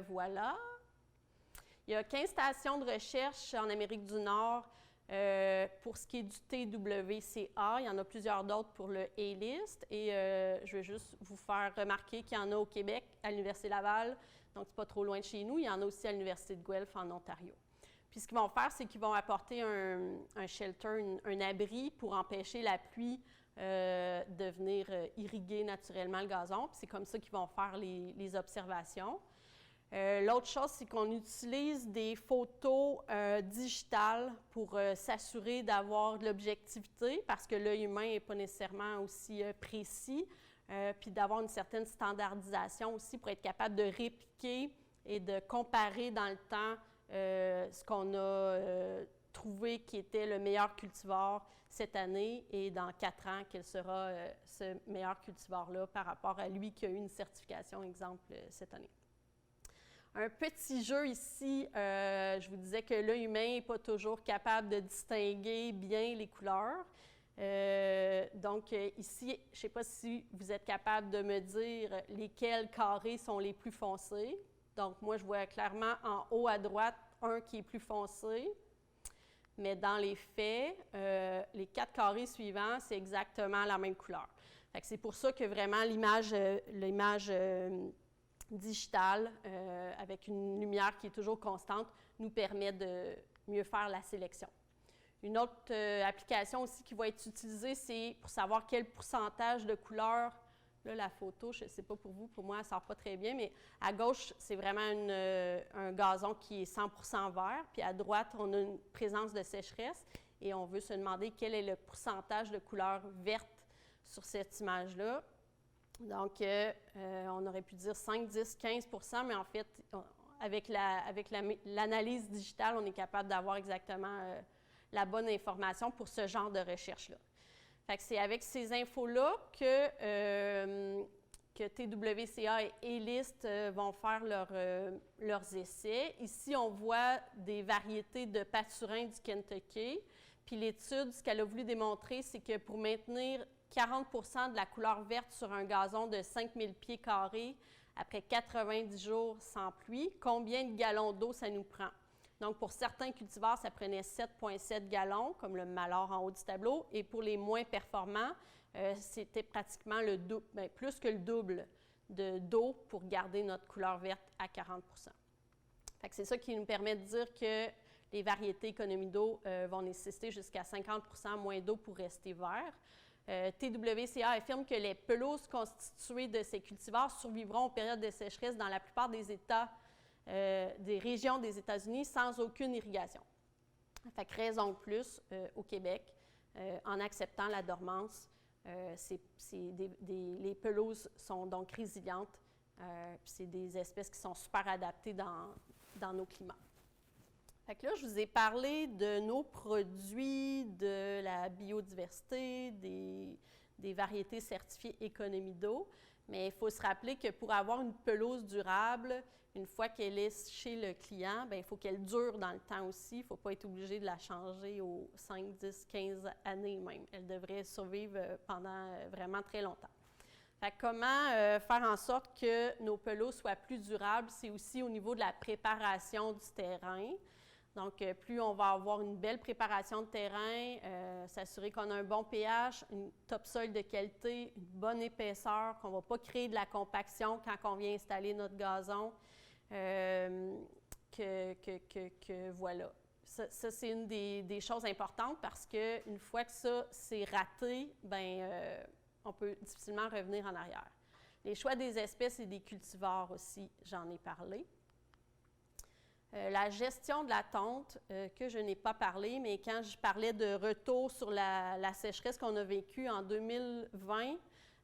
Voilà. Il y a 15 stations de recherche en Amérique du Nord pour ce qui est du TWCA. Il y en a plusieurs d'autres pour le A-List. Et je vais juste vous faire remarquer qu'il y en a au Québec, à l'Université Laval, donc c'est pas trop loin de chez nous. Il y en a aussi à l'Université de Guelph en Ontario. Puis ce qu'ils vont faire, c'est qu'ils vont apporter un shelter, un abri pour empêcher la pluie de venir irriguer naturellement le gazon. Puis c'est comme ça qu'ils vont faire les observations. L'autre chose, c'est qu'on utilise des photos digitales pour s'assurer d'avoir de l'objectivité, parce que l'œil humain n'est pas nécessairement aussi précis, puis d'avoir une certaine standardisation aussi pour être capable de répliquer et de comparer dans le temps ce qu'on a trouvé qui était le meilleur cultivar cette année et dans 4 ans, quel sera ce meilleur cultivar-là par rapport à lui qui a eu une certification, exemple, cette année. Un petit jeu ici, je vous disais que l'œil humain n'est pas toujours capable de distinguer bien les couleurs. Donc ici, je ne sais pas si vous êtes capable de me dire lesquels carrés sont les plus foncés. Donc moi, je vois clairement en haut à droite un qui est plus foncé. Mais dans les faits, les 4 carrés suivants, c'est exactement la même couleur. C'est pour ça que vraiment l'image digitale, avec une lumière qui est toujours constante, nous permet de mieux faire la sélection. Une autre application aussi qui va être utilisée, c'est pour savoir quel pourcentage de couleur. Là, la photo, je ne sais pas pour vous, pour moi, elle ne sort pas très bien, mais à gauche, c'est vraiment un gazon qui est 100% vert, puis à droite, on a une présence de sécheresse, et on veut se demander quel est le pourcentage de couleur verte sur cette image-là. Donc, on aurait pu dire 5, 10, 15%, mais en fait, avec l'analyse digitale, on est capable d'avoir exactement la bonne information pour ce genre de recherche-là. Fait que c'est avec ces infos-là que TWCA et A-List vont faire leurs essais. Ici, on voit des variétés de pâturins du Kentucky. Puis l'étude, ce qu'elle a voulu démontrer, c'est que pour maintenir 40% de la couleur verte sur un gazon de 5000 pieds carrés après 90 jours sans pluie, combien de gallons d'eau ça nous prend? Donc, pour certains cultivars, ça prenait 7,7 gallons, comme le Malheur en haut du tableau, et pour les moins performants, c'était pratiquement le double, bien, plus que le double d'eau pour garder notre couleur verte à 40%. Fait que c'est ça qui nous permet de dire que les variétés économie d'eau vont nécessiter jusqu'à 50% moins d'eau pour rester verts. TWCA affirme que les pelouses constituées de ces cultivars survivront aux périodes de sécheresse dans la plupart des États, des régions des États-Unis sans aucune irrigation. Fait que raison de plus au Québec, en acceptant la dormance, les pelouses sont donc résilientes, puis c'est des espèces qui sont super adaptées dans nos climats. Fait que là, je vous ai parlé de nos produits, de la biodiversité, des variétés certifiées économie d'eau, mais il faut se rappeler que pour avoir une pelouse durable, une fois qu'elle est chez le client, bien, il faut qu'elle dure dans le temps aussi. Il ne faut pas être obligé de la changer aux 5, 10, 15 années même. Elle devrait survivre pendant vraiment très longtemps. Fait que comment faire en sorte que nos pelouses soient plus durables? C'est aussi au niveau de la préparation du terrain. Donc, plus on va avoir une belle préparation de terrain, s'assurer qu'on a un bon pH, une topsoil de qualité, une bonne épaisseur, qu'on ne va pas créer de la compaction quand on vient installer notre gazon, voilà. Ça c'est une des choses importantes parce qu'une fois que ça, c'est raté, bien, on peut difficilement revenir en arrière. Les choix des espèces et des cultivars aussi, j'en ai parlé. La gestion de la tonte, que je n'ai pas parlé, mais quand je parlais de retour sur la sécheresse qu'on a vécue en 2020,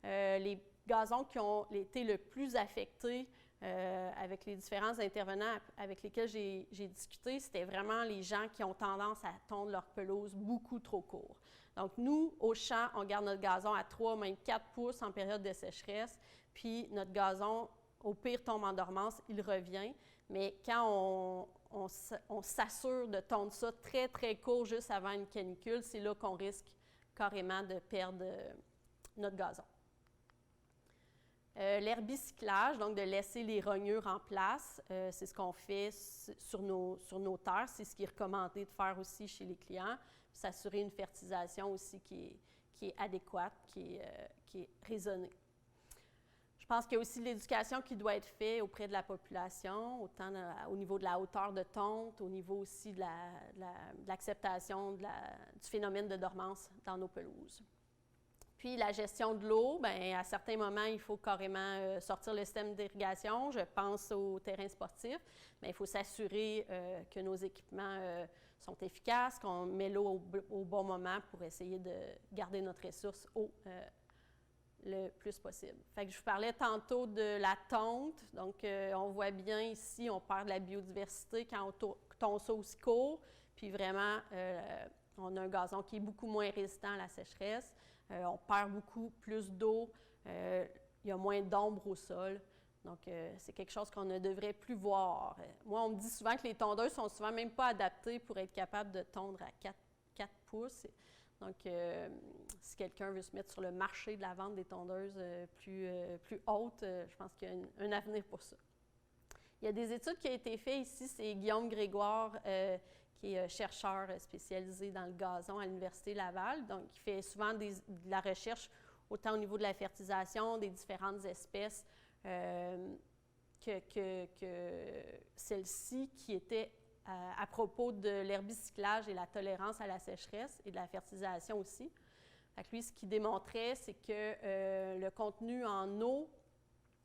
les gazons qui ont été le plus affectés avec les différents intervenants avec lesquels j'ai discuté, c'était vraiment les gens qui ont tendance à tondre leur pelouse beaucoup trop court. Donc, nous, au champ, on garde notre gazon à 3, même 4 pouces en période de sécheresse, puis notre gazon, au pire, tombe en dormance, il revient. Mais quand on s'assure de tondre ça très, très court juste avant une canicule, c'est là qu'on risque carrément de perdre notre gazon. L'herbicyclage, donc de laisser les rognures en place, c'est ce qu'on fait sur nos terres. C'est ce qui est recommandé de faire aussi chez les clients. S'assurer une fertilisation aussi qui est adéquate, qui est raisonnée. Je pense qu'il y a aussi de l'éducation qui doit être faite auprès de la population, autant au niveau de la hauteur de tonte, au niveau aussi de l'acceptation du phénomène de dormance dans nos pelouses. Puis la gestion de l'eau, bien, à certains moments, il faut carrément sortir le système d'irrigation. Je pense aux terrains sportifs, mais il faut s'assurer que nos équipements sont efficaces, qu'on met l'eau au bon moment pour essayer de garder notre ressource eau le plus possible. Fait que je vous parlais tantôt de la tonte. Donc, on voit bien ici, on perd de la biodiversité quand on tonde ça aussi court. Puis vraiment, on a un gazon qui est beaucoup moins résistant à la sécheresse. On perd beaucoup plus d'eau. Il y a moins d'ombre au sol. Donc, c'est quelque chose qu'on ne devrait plus voir. Moi, on me dit souvent que les tondeuses sont souvent même pas adaptées pour être capables de tondre à 4 pouces. Donc, si quelqu'un veut se mettre sur le marché de la vente des tondeuses plus hautes, je pense qu'il y a un avenir pour ça. Il y a des études qui ont été faites ici. C'est Guillaume Grégoire, qui est chercheur spécialisé dans le gazon à l'Université Laval. Donc, il fait souvent de la recherche autant au niveau de la fertilisation des différentes espèces que celle-ci qui était à propos de l'herbicyclage et la tolérance à la sécheresse et de la fertilisation aussi. Fait que lui, ce qu'il démontrait, c'est que le contenu en eau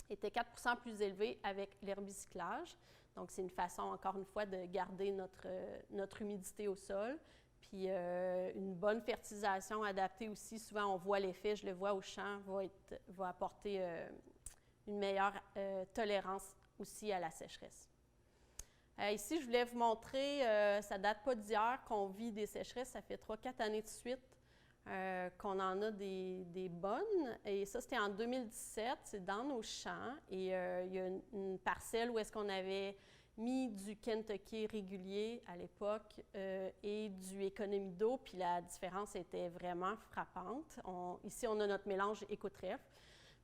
était 4 % plus élevé avec l'herbicyclage. Donc, c'est une façon, encore une fois, de garder notre humidité au sol. Puis, une bonne fertilisation adaptée aussi, souvent on voit l'effet, je le vois au champ, va apporter une meilleure tolérance aussi à la sécheresse. Ici, je voulais vous montrer, ça ne date pas d'hier qu'on vit des sécheresses, ça fait 3-4 années de suite qu'on en a des bonnes. Et ça, c'était en 2017, c'est dans nos champs. Et il y a une parcelle où est-ce qu'on avait mis du Kentucky régulier à l'époque et du économie d'eau, puis la différence était vraiment frappante. Ici, on a notre mélange éco-trèfle.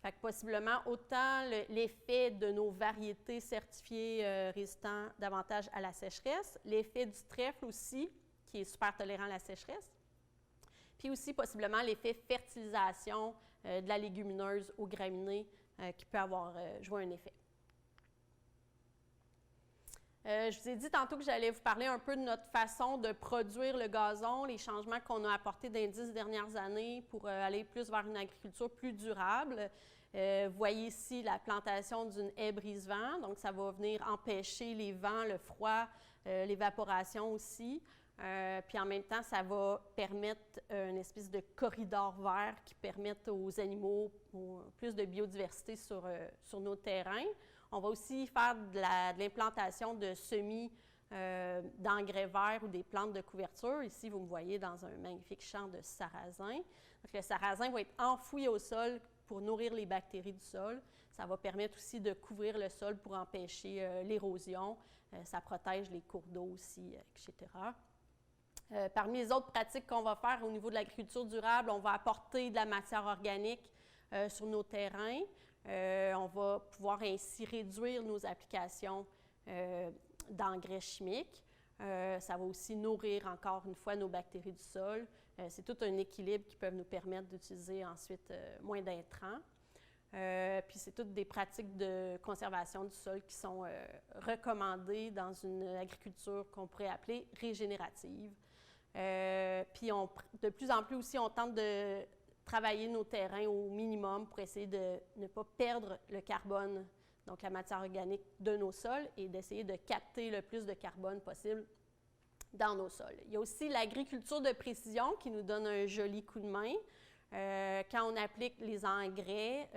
Fait que possiblement, autant l'effet de nos variétés certifiées résistant davantage à la sécheresse, l'effet du trèfle aussi, qui est super tolérant à la sécheresse, puis aussi possiblement l'effet fertilisation de la légumineuse aux graminées qui peut avoir joué un effet. Je vous ai dit tantôt que j'allais vous parler un peu de notre façon de produire le gazon, les changements qu'on a apportés dans les 10 dernières années pour aller plus vers une agriculture plus durable. Vous voyez ici la plantation d'une haie brise-vent, donc ça va venir empêcher les vents, le froid, l'évaporation aussi. Puis en même temps, ça va permettre une espèce de corridor vert qui permette aux animaux plus de biodiversité sur nos terrains. On va aussi faire de l'implantation de semis d'engrais verts ou des plantes de couverture. Ici, vous me voyez dans un magnifique champ de sarrasin. Donc, le sarrasin va être enfoui au sol pour nourrir les bactéries du sol. Ça va permettre aussi de couvrir le sol pour empêcher l'érosion. Ça protège les cours d'eau aussi, etc. Parmi les autres pratiques qu'on va faire au niveau de l'agriculture durable, on va apporter de la matière organique sur nos terrains. On va pouvoir ainsi réduire nos applications d'engrais chimiques. Ça va aussi nourrir encore une fois nos bactéries du sol. C'est tout un équilibre qui peut nous permettre d'utiliser ensuite moins d'intrants. Puis c'est toutes des pratiques de conservation du sol qui sont recommandées dans une agriculture qu'on pourrait appeler régénérative. Puis de plus en plus aussi, on tente de travailler nos terrains au minimum pour essayer de ne pas perdre le carbone, donc la matière organique de nos sols, et d'essayer de capter le plus de carbone possible dans nos sols. Il y a aussi l'agriculture de précision qui nous donne un joli coup de main. Quand on applique les engrais,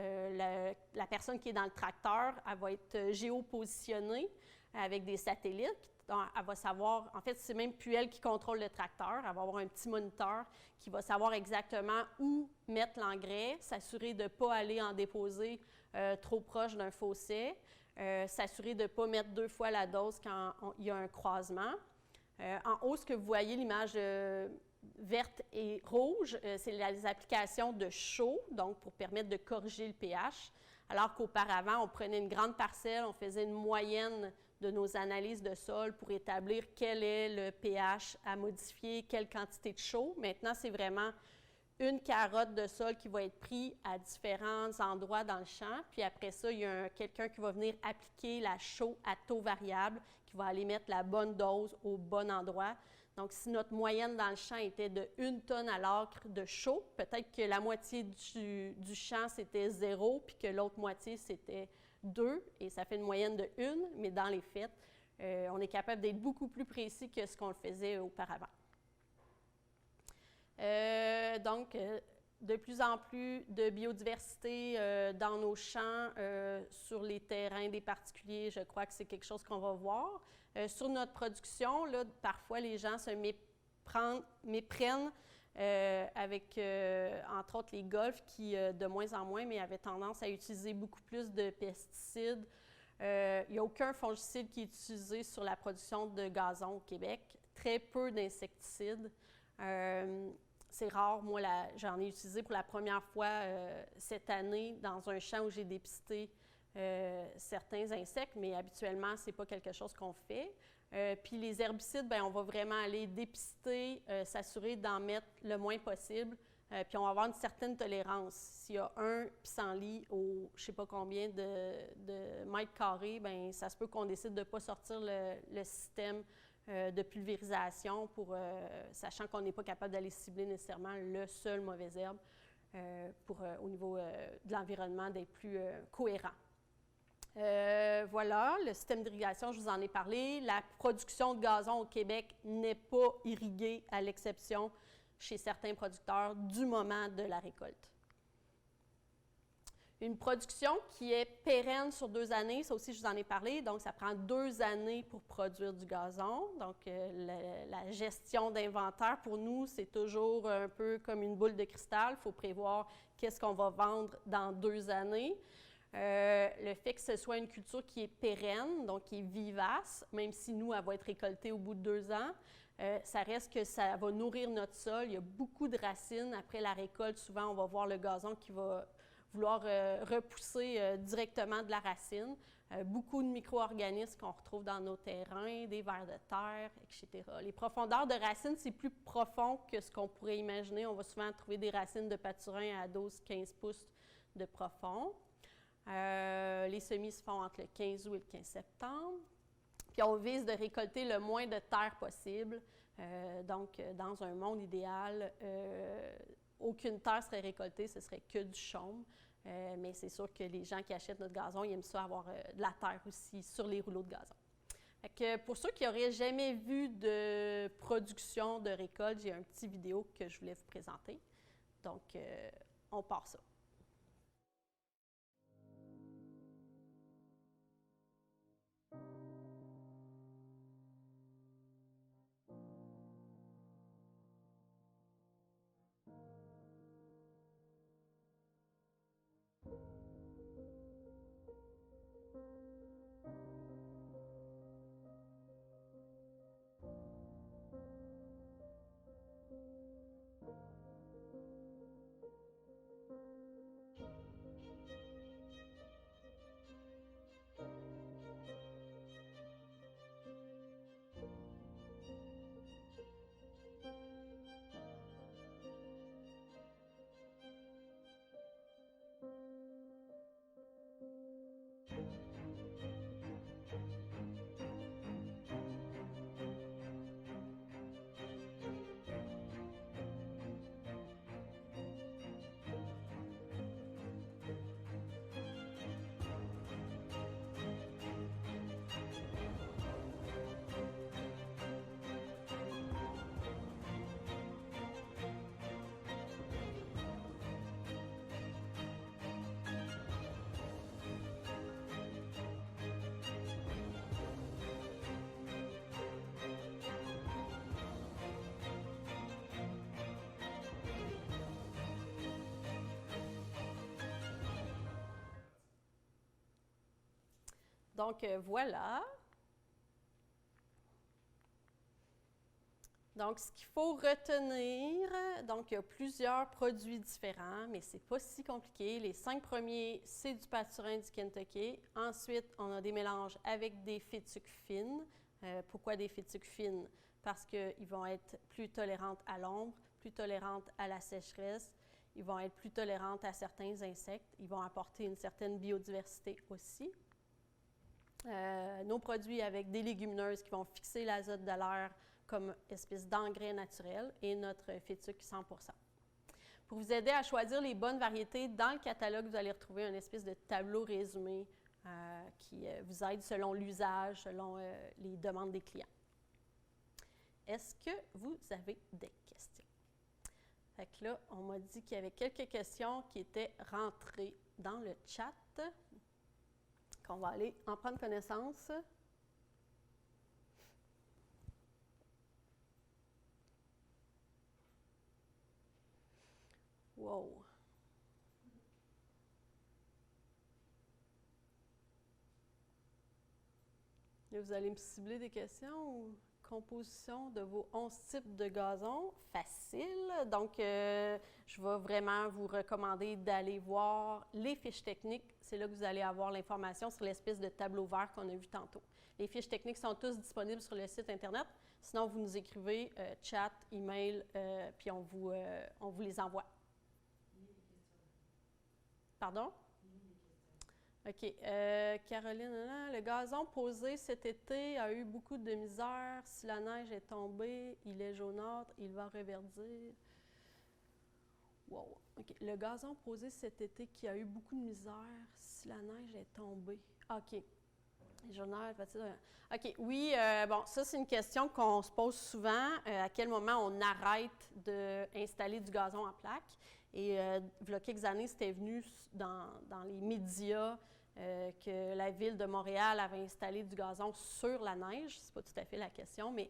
la personne qui est dans le tracteur, elle va être géopositionnée avec des satellites. Donc, elle va savoir, en fait, c'est même plus elle qui contrôle le tracteur. Elle va avoir un petit moniteur qui va savoir exactement où mettre l'engrais, s'assurer de ne pas aller en déposer trop proche d'un fossé, s'assurer de ne pas mettre 2 fois la dose quand il y a un croisement. En haut, ce que vous voyez, l'image verte et rouge, c'est les applications de chaux, donc pour permettre de corriger le pH, alors qu'auparavant, on prenait une grande parcelle, on faisait une moyenne de nos analyses de sol pour établir quel est le pH à modifier, quelle quantité de chaux. Maintenant, c'est vraiment une carotte de sol qui va être prise à différents endroits dans le champ. Puis après ça, il y a quelqu'un qui va venir appliquer la chaux à taux variable, qui va aller mettre la bonne dose au bon endroit. Donc, si notre moyenne dans le champ était de 1 tonne à l'acre de chaux, peut-être que la moitié du champ, c'était 0, puis que l'autre moitié, c'était 2, et ça fait une moyenne de 1, mais dans les faits, on est capable d'être beaucoup plus précis que ce qu'on le faisait auparavant. Donc, de plus en plus de biodiversité dans nos champs, sur les terrains des particuliers, je crois que c'est quelque chose qu'on va voir. Sur notre production, là, parfois les gens se méprennent avec, entre autres, les golfs qui, de moins en moins, mais avaient tendance à utiliser beaucoup plus de pesticides. Il n'y a aucun fongicide qui est utilisé sur la production de gazon au Québec, très peu d'insecticides. C'est rare, moi j'en ai utilisé pour la première fois cette année dans un champ où j'ai dépisté certains insectes, mais habituellement, ce n'est pas quelque chose qu'on fait. Puis les herbicides, bien, on va vraiment aller dépister, s'assurer d'en mettre le moins possible, puis on va avoir une certaine tolérance. S'il y a un pissenlit au je ne sais pas combien de mètres carrés, bien, ça se peut qu'on décide de ne pas sortir le système de pulvérisation, sachant qu'on n'est pas capable d'aller cibler nécessairement le seul mauvais herbe pour, au niveau de l'environnement, d'être plus cohérent. Voilà, le système d'irrigation, je vous en ai parlé. La production de gazon au Québec n'est pas irriguée, à l'exception chez certains producteurs du moment de la récolte. Une production qui est pérenne sur 2 années, ça aussi je vous en ai parlé, donc ça prend 2 années pour produire du gazon. Donc la gestion d'inventaire pour nous, c'est toujours un peu comme une boule de cristal. Il faut prévoir qu'est-ce qu'on va vendre dans 2 années. Le fait que ce soit une culture qui est pérenne, donc qui est vivace, même si nous, elle va être récoltée au bout de 2 ans, ça reste que ça va nourrir notre sol. Il y a beaucoup de racines. Après la récolte, souvent, on va voir le gazon qui va vouloir repousser directement de la racine. Beaucoup de micro-organismes qu'on retrouve dans nos terrains, des vers de terre, etc. Les profondeurs de racines, c'est plus profond que ce qu'on pourrait imaginer. On va souvent trouver des racines de pâturin à 12-15 pouces de profond. Les semis se font entre le 15 août et le 15 septembre. Puis on vise de récolter le moins de terre possible. Donc, dans un monde idéal, aucune terre serait récoltée, ce serait que du chaume. Mais c'est sûr que les gens qui achètent notre gazon, ils aiment ça avoir de la terre aussi sur les rouleaux de gazon. Fait que pour ceux qui n'auraient jamais vu de production de récolte, j'ai un petit vidéo que je voulais vous présenter. Donc, on part ça. Donc, voilà. Donc, ce qu'il faut retenir, donc il y a plusieurs produits différents, mais c'est pas si compliqué. Les 5 premiers, c'est du pâturin du Kentucky. Ensuite, on a des mélanges avec des fétuques fines. Pourquoi des fétuques fines? Parce qu'ils vont être plus tolérantes à l'ombre, plus tolérantes à la sécheresse. Ils vont être plus tolérantes à certains insectes. Ils vont apporter une certaine biodiversité aussi. Nos produits avec des légumineuses qui vont fixer l'azote de l'air comme espèce d'engrais naturel et notre fétuque 100%. Pour vous aider à choisir les bonnes variétés, dans le catalogue, vous allez retrouver une espèce de tableau résumé qui vous aide selon l'usage, selon les demandes des clients. Est-ce que vous avez des questions? Fait que là, on m'a dit qu'il y avait quelques questions qui étaient rentrées dans le chat, qu'on va aller en prendre connaissance. Wow! Là, vous allez me cibler des questions ou composition de vos 11 types de gazon? Facile. Donc, je vais vraiment vous recommander d'aller voir les fiches techniques. C'est là que vous allez avoir l'information sur l'espèce de tableau vert qu'on a vu tantôt. Les fiches techniques sont tous disponibles sur le site Internet. Sinon, vous nous écrivez chat, email, puis on vous les envoie. Pardon? OK. Caroline, le gazon posé cet été a eu beaucoup de misère. Si la neige est tombée, il est jaunâtre, il va reverdir. Wow. OK. Le gazon posé cet été qui a eu beaucoup de misère, si la neige est tombée. OK. Jaunâtre, OK. Oui, bon, ça, c'est une question qu'on se pose souvent. À quel moment on arrête d'installer du gazon en plaque? Et il y a quelques années, c'était venu dans les médias que la Ville de Montréal avait installé du gazon sur la neige. C'est pas tout à fait la question, mais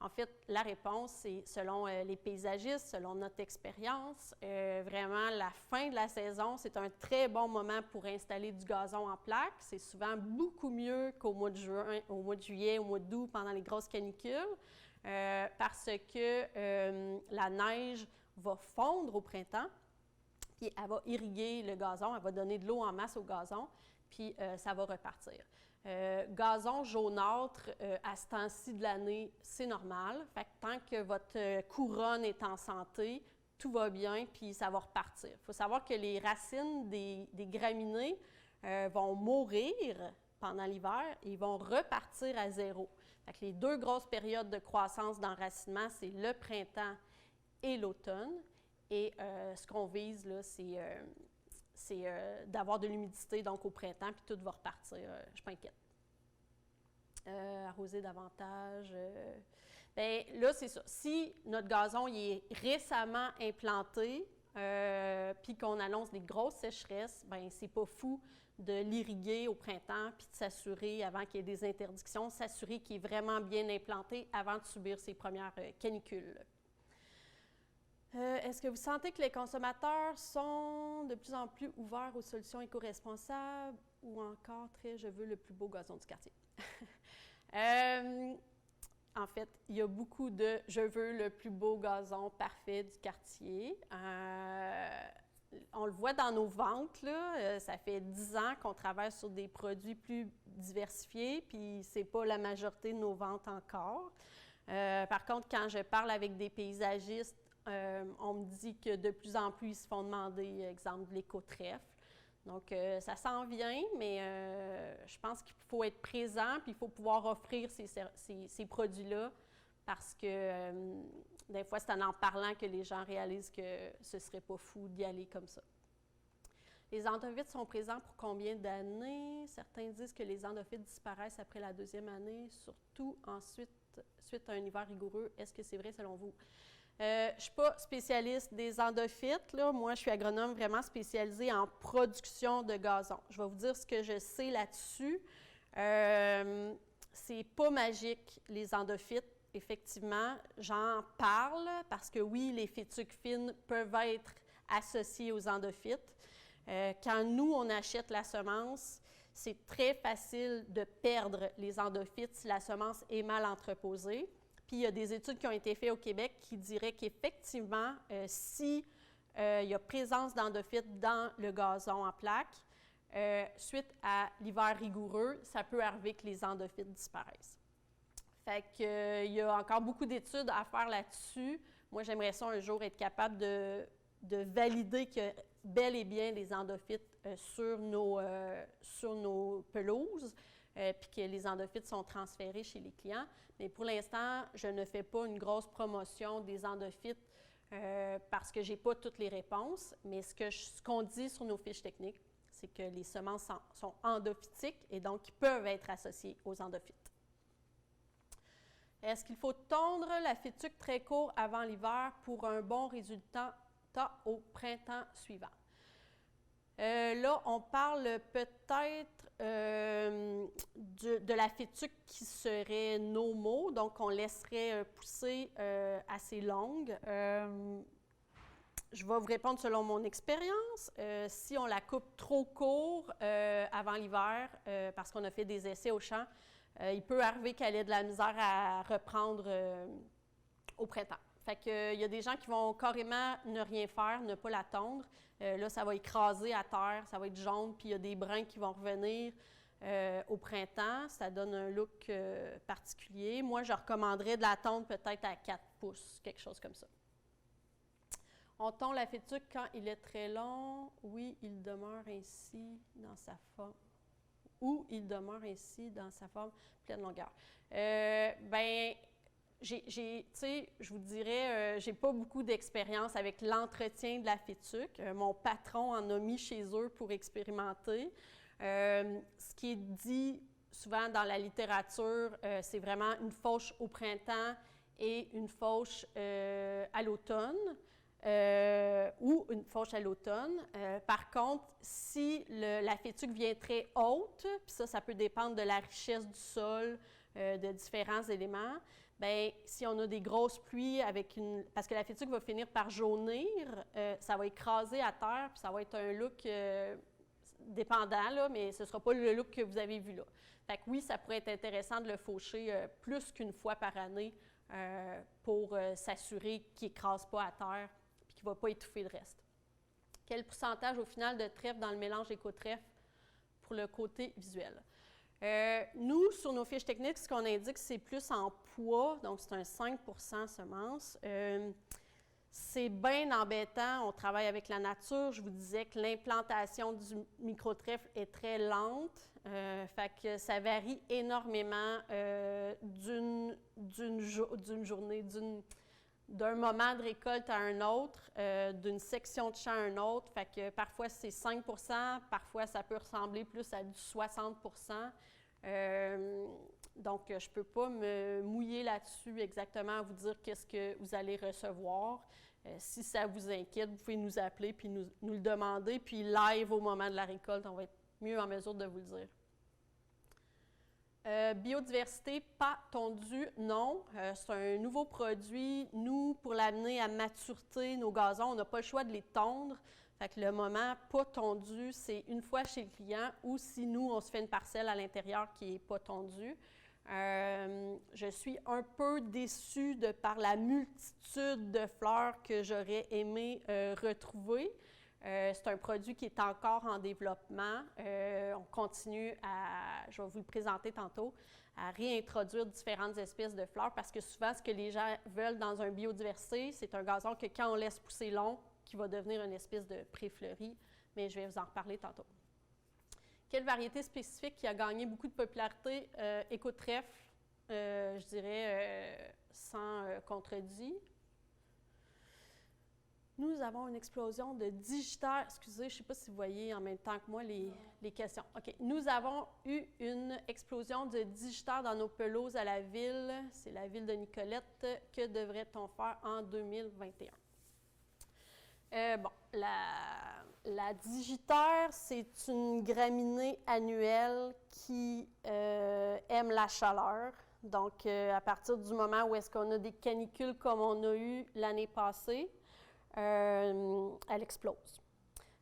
en fait, la réponse, c'est selon les paysagistes, selon notre expérience, vraiment, la fin de la saison, c'est un très bon moment pour installer du gazon en plaque. C'est souvent beaucoup mieux qu'au mois de juin, au mois de juillet, au mois d'août, pendant les grosses canicules, parce que la neige va fondre au printemps, puis elle va irriguer le gazon, elle va donner de l'eau en masse au gazon, puis ça va repartir. Gazon jaunâtre, à ce temps-ci de l'année, c'est normal. Fait que tant que votre couronne est en santé, tout va bien, puis ça va repartir. Il faut savoir que les racines des graminées vont mourir pendant l'hiver et ils vont repartir à zéro. Fait que les deux grosses périodes de croissance d'enracinement, c'est le printemps et l'automne. Et ce qu'on vise, là, c'est d'avoir de l'humidité donc au printemps, puis tout va repartir. Je ne suis pas inquiète. Arroser davantage. Bien, là, c'est ça. Si notre gazon il est récemment implanté, puis qu'on annonce des grosses sécheresses, bien, c'est pas fou de l'irriguer au printemps, puis de s'assurer, avant qu'il y ait des interdictions, s'assurer qu'il est vraiment bien implanté avant de subir ses premières canicules. Est-ce que vous sentez que les consommateurs sont de plus en plus ouverts aux solutions éco-responsables ou encore très « je veux le plus beau gazon du quartier » ? En fait, il y a beaucoup de « je veux le plus beau gazon parfait du quartier ». On le voit dans nos ventes, là, ça fait 10 ans qu'on travaille sur des produits plus diversifiés, puis c'est pas la majorité de nos ventes encore. Par contre, quand je parle avec des paysagistes, on me dit que de plus en plus, ils se font demander, exemple, de l'éco-trèfle. Donc, ça s'en vient, mais je pense qu'il faut être présent, puis il faut pouvoir offrir ces produits-là, parce que des fois, c'est en parlant que les gens réalisent que ce ne serait pas fou d'y aller comme ça. Les endophytes sont présents pour combien d'années? Certains disent que les endophytes disparaissent après la 2e année, surtout suite à un hiver rigoureux. Est-ce que c'est vrai selon vous? Je ne suis pas spécialiste des endophytes, là. Moi, je suis agronome vraiment spécialisée en production de gazon. Je vais vous dire ce que je sais là-dessus. C'est pas magique, les endophytes. Effectivement, j'en parle parce que oui, les fétuques fines peuvent être associées aux endophytes. Quand nous, on achète la semence, c'est très facile de perdre les endophytes si la semence est mal entreposée. Puis il y a des études qui ont été faites au Québec qui diraient qu'effectivement, si il y a présence d'endophytes dans le gazon en plaques, suite à l'hiver rigoureux, ça peut arriver que les endophytes disparaissent. Fait que, il y a encore beaucoup d'études à faire là-dessus. Moi, j'aimerais ça un jour être capable de valider que bel et bien les endophytes sur nos pelouses, puis que les endophytes sont transférés chez les clients. Mais pour l'instant, je ne fais pas une grosse promotion des endophytes parce que je n'ai pas toutes les réponses. Mais ce qu'on dit sur nos fiches techniques, c'est que les semences sont endophytiques et donc ils peuvent être associées aux endophytes. Est-ce qu'il faut tondre la phytuque très court avant l'hiver pour un bon résultat au printemps suivant? Là, on parle peut-être de la phytuque qui serait no-mow, donc on laisserait pousser assez longue. Je vais vous répondre selon mon expérience. Si on la coupe trop court avant l'hiver, parce qu'on a fait des essais au champ, il peut arriver qu'elle ait de la misère à reprendre au printemps. Fait que, il y a des gens qui vont carrément ne rien faire, ne pas la tondre. Là, ça va écraser à terre, ça va être jaune, puis il y a des brins qui vont revenir au printemps. Ça donne un look particulier. Moi, je recommanderais de la tondre peut-être à 4 pouces, quelque chose comme ça. On tond la phytuque quand il est très long. Oui, il demeure ainsi dans sa forme. Ou il demeure ainsi dans sa forme pleine longueur. Ben, tu sais, je vous dirais, j'ai pas beaucoup d'expérience avec l'entretien de la phytuque. Mon patron en a mis chez eux pour expérimenter. Ce qui est dit souvent dans la littérature, c'est vraiment une fauche au printemps et une fauche à l'automne. Ou une fauche à l'automne. Par contre, si la phytuque vient très haute, puis ça peut dépendre de la richesse du sol, de différents éléments, bien, si on a des grosses pluies parce que la phytuque va finir par jaunir, ça va écraser à terre, puis ça va être un look dépendant, là, mais ce ne sera pas le look que vous avez vu là. Fait que oui, ça pourrait être intéressant de le faucher plus qu'une fois par année pour s'assurer qu'il n'écrase pas à terre qui ne va pas étouffer le reste. Quel pourcentage au final de trèfle dans le mélange éco-trèfle pour le côté visuel? Nous, sur nos fiches techniques, ce qu'on indique, c'est plus en poids, donc c'est un 5 % semence. C'est bien embêtant, on travaille avec la nature. Je vous disais que l'implantation du micro-trèfle est très lente, fait que ça varie énormément d'une journée, d'un moment de récolte à un autre, d'une section de champ à un autre. Fait que parfois c'est 5 %, parfois ça peut ressembler plus à du 60 %. Donc, je ne peux pas me mouiller là-dessus exactement à vous dire qu'est-ce que vous allez recevoir. Si ça vous inquiète, vous pouvez nous appeler puis nous le demander. Puis live au moment de la récolte, on va être mieux en mesure de vous le dire. Biodiversité, pas tondu, non. C'est un nouveau produit. Nous, pour l'amener à maturité, nos gazons, on n'a pas le choix de les tondre. Fait que le moment pas tondu, c'est une fois chez le client ou si nous, on se fait une parcelle à l'intérieur qui n'est pas tondue. Je suis un peu déçue par la multitude de fleurs que j'aurais aimé retrouver. C'est un produit qui est encore en développement. On continue je vais vous le présenter tantôt, à réintroduire différentes espèces de fleurs parce que souvent, ce que les gens veulent dans un biodiversité, c'est un gazon que quand on laisse pousser long, qui va devenir une espèce de pré-fleuri, mais je vais vous en reparler tantôt. Quelle variété spécifique qui a gagné beaucoup de popularité? Éco-trèfle, je dirais sans contredit. Nous avons une explosion de digitaires. Excusez, je ne sais pas si vous voyez en même temps que moi les questions. OK. Nous avons eu une explosion de digitaires dans nos pelouses à la ville. C'est la ville de Nicolette. Que devrait-on faire en 2021? Bon, la digitaire, c'est une graminée annuelle qui aime la chaleur. Donc, à partir du moment où est-ce qu'on a des canicules comme on a eu l'année passée, elle explose.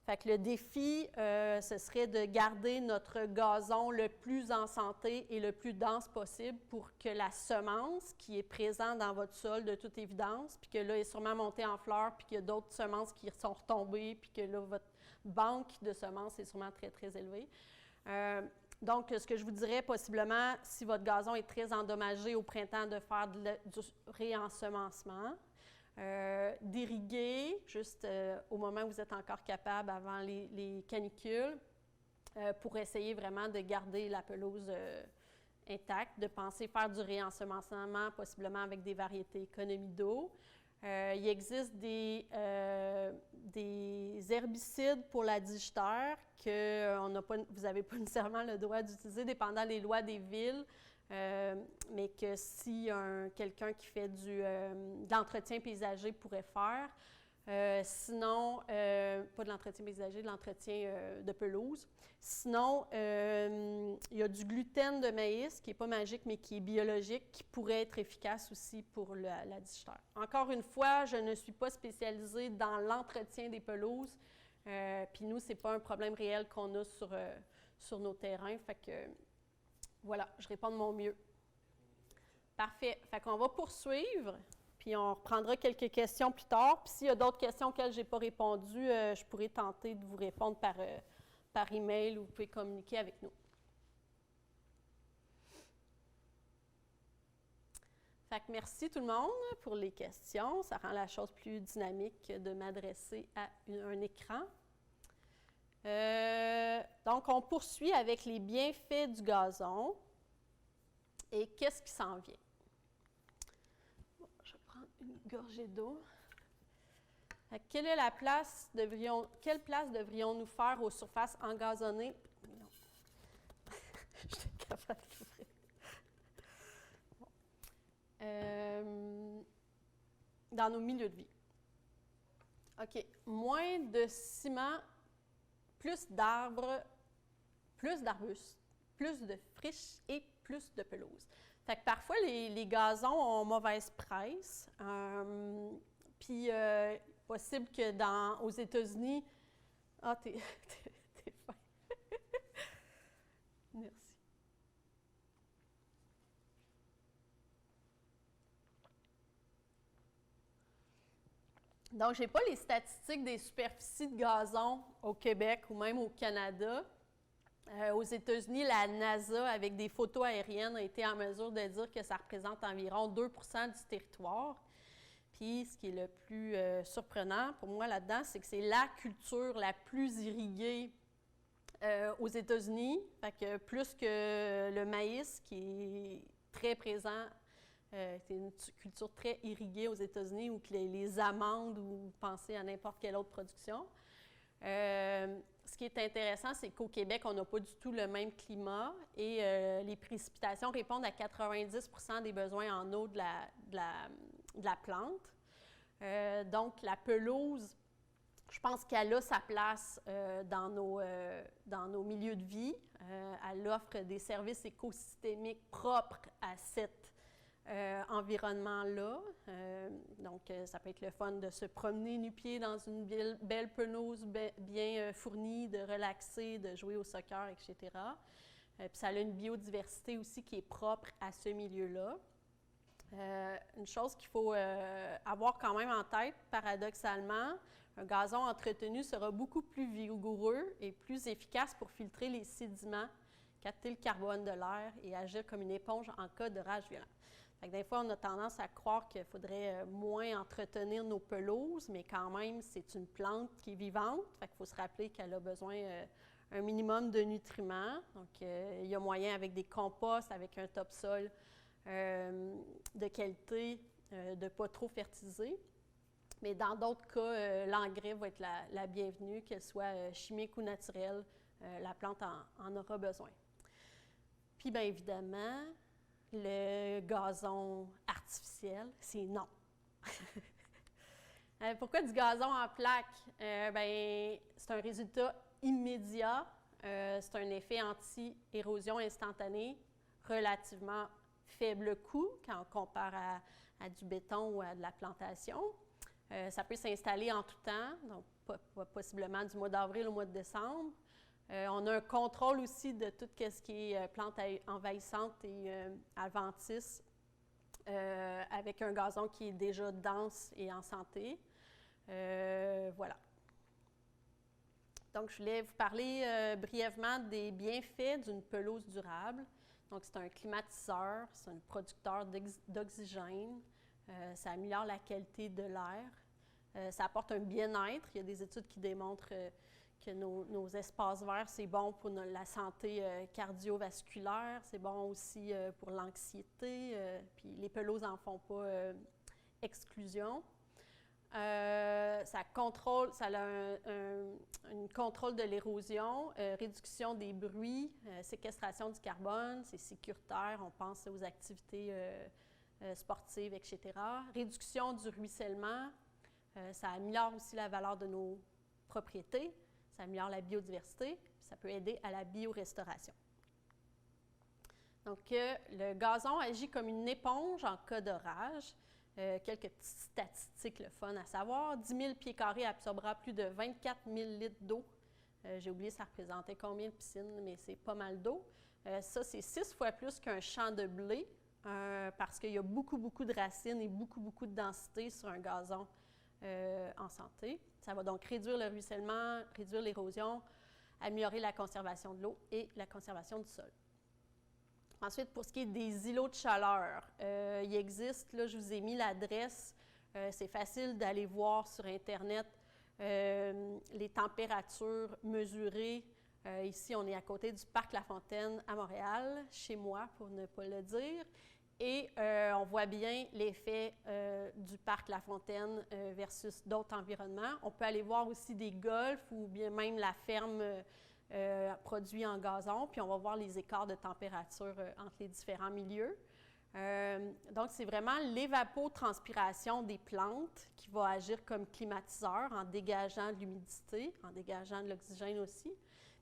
Fait que le défi, ce serait de garder notre gazon le plus en santé et le plus dense possible pour que la semence qui est présente dans votre sol, de toute évidence, puis que là, elle est sûrement montée en fleurs, puis qu'il y a d'autres semences qui sont retombées, puis que là, votre banque de semences est sûrement très, très élevée. Donc, ce que je vous dirais, possiblement, si votre gazon est très endommagé au printemps, de faire du réensemencement. D'irriguer juste au moment où vous êtes encore capable avant les canicules pour essayer vraiment de garder la pelouse intacte, de penser faire du réensemencement possiblement avec des variétés économie d'eau. Il existe des herbicides pour la digiteur que vous n'avez pas nécessairement le droit d'utiliser dépendant des lois des villes. Mais que si quelqu'un qui fait de l'entretien paysager pourrait faire. Sinon, pas de l'entretien paysager, de l'entretien de pelouse. Sinon, il y a du gluten de maïs qui n'est pas magique, mais qui est biologique, qui pourrait être efficace aussi pour la digiteur. Encore une fois, je ne suis pas spécialisée dans l'entretien des pelouses. Puis nous, ce n'est pas un problème réel qu'on a sur nos terrains. Fait que voilà, je réponds de mon mieux. Parfait. Fait qu'on va poursuivre, puis on reprendra quelques questions plus tard. Puis s'il y a d'autres questions auxquelles je n'ai pas répondu, je pourrais tenter de vous répondre par email ou vous pouvez communiquer avec nous. Fait que merci tout le monde pour les questions. Ça rend la chose plus dynamique de m'adresser à un écran. Donc, on poursuit avec les bienfaits du gazon. Et qu'est-ce qui s'en vient? Bon, je vais prendre une gorgée d'eau. Quelle place devrions-nous faire aux surfaces engazonnées? Non. Je suis capable d'ouvrir. Bon. Dans nos milieux de vie. OK. Moins de ciment, plus d'arbres, plus d'arbustes, plus de friches et plus de pelouse. Fait que parfois, les gazons ont mauvaise presse. Puis, possible que aux États-Unis... Ah, t'es fin. Merci. Donc, je n'ai pas les statistiques des superficies de gazon au Québec ou même au Canada. Aux États-Unis, la NASA, avec des photos aériennes, a été en mesure de dire que ça représente environ 2 % du territoire. Puis, ce qui est le plus surprenant pour moi là-dedans, c'est que c'est la culture la plus irriguée aux États-Unis. Fait que plus que le maïs, qui est très présent, c'est une culture très irriguée aux États-Unis, ou que les amandes, ou vous pensez à n'importe quelle autre production. Ce qui est intéressant, c'est qu'au Québec, on n'a pas du tout le même climat et les précipitations répondent à 90 % des besoins en eau de la plante. Donc, la pelouse, je pense qu'elle a sa place dans nos milieux de vie. Elle offre des services écosystémiques propres à cet environnement-là. Donc, ça peut être le fun de se promener nu-pied dans une belle pelouse bien fournie, de relaxer, de jouer au soccer, etc. Puis ça a une biodiversité aussi qui est propre à ce milieu-là. Une chose qu'il faut avoir quand même en tête, paradoxalement, un gazon entretenu sera beaucoup plus vigoureux et plus efficace pour filtrer les sédiments, capter le carbone de l'air et agir comme une éponge en cas d'orage violent. Fait que des fois, on a tendance à croire qu'il faudrait moins entretenir nos pelouses, mais quand même, c'est une plante qui est vivante. Fait qu'il faut se rappeler qu'elle a besoin un minimum de nutriments. Donc, il y a moyen avec des composts, avec un topsol de qualité, de ne pas trop fertiliser. Mais dans d'autres cas, l'engrais va être la bienvenue, qu'elle soit chimique ou naturelle. La plante en aura besoin. Puis, bien évidemment, le gazon artificiel, c'est non. Pourquoi du gazon en plaque? C'est un résultat immédiat. C'est un effet anti-érosion instantané, relativement faible coût quand on compare à du béton ou à de la plantation. Ça peut s'installer en tout temps, donc possiblement du mois d'avril au mois de décembre. On a un contrôle aussi de tout ce qui est plantes envahissantes et adventices avec un gazon qui est déjà dense et en santé. Voilà. Donc, je voulais vous parler brièvement des bienfaits d'une pelouse durable. Donc, c'est un climatiseur, c'est un producteur d'oxygène, ça améliore la qualité de l'air, ça apporte un bien-être. Il y a des études qui démontrent que nos espaces verts, c'est bon pour la santé cardiovasculaire, c'est bon aussi pour l'anxiété, puis les pelouses n'en font pas exclusion. Ça a un contrôle de l'érosion, réduction des bruits, séquestration du carbone, c'est sécuritaire, on pense aux activités sportives, etc. Réduction du ruissellement, ça améliore aussi la valeur de nos propriétés, ça améliore la biodiversité, ça peut aider à la biorestauration. Donc, le gazon agit comme une éponge en cas d'orage. Quelques petites statistiques, le fun à savoir. 10 000 pieds carrés absorbera plus de 24 000 litres d'eau. J'ai oublié ça représentait combien de piscines, mais c'est pas mal d'eau. Ça, c'est 6 fois plus qu'un champ de blé parce qu'il y a beaucoup de racines et beaucoup de densité sur un gazon en santé. Ça va donc réduire le ruissellement, réduire l'érosion, améliorer la conservation de l'eau et la conservation du sol. Ensuite, pour ce qui est des îlots de chaleur, il existe, là, je vous ai mis l'adresse, c'est facile d'aller voir sur Internet les températures mesurées. Ici, on est à côté du Parc La Fontaine à Montréal, chez moi pour ne pas le dire, et on voit bien l'effet du Parc La Fontaine versus d'autres environnements. On peut aller voir aussi des golfs ou bien même la ferme produits en gazon, puis on va voir les écarts de température entre les différents milieux. Donc, c'est vraiment l'évapotranspiration des plantes qui va agir comme climatiseur en dégageant de l'humidité, en dégageant de l'oxygène aussi.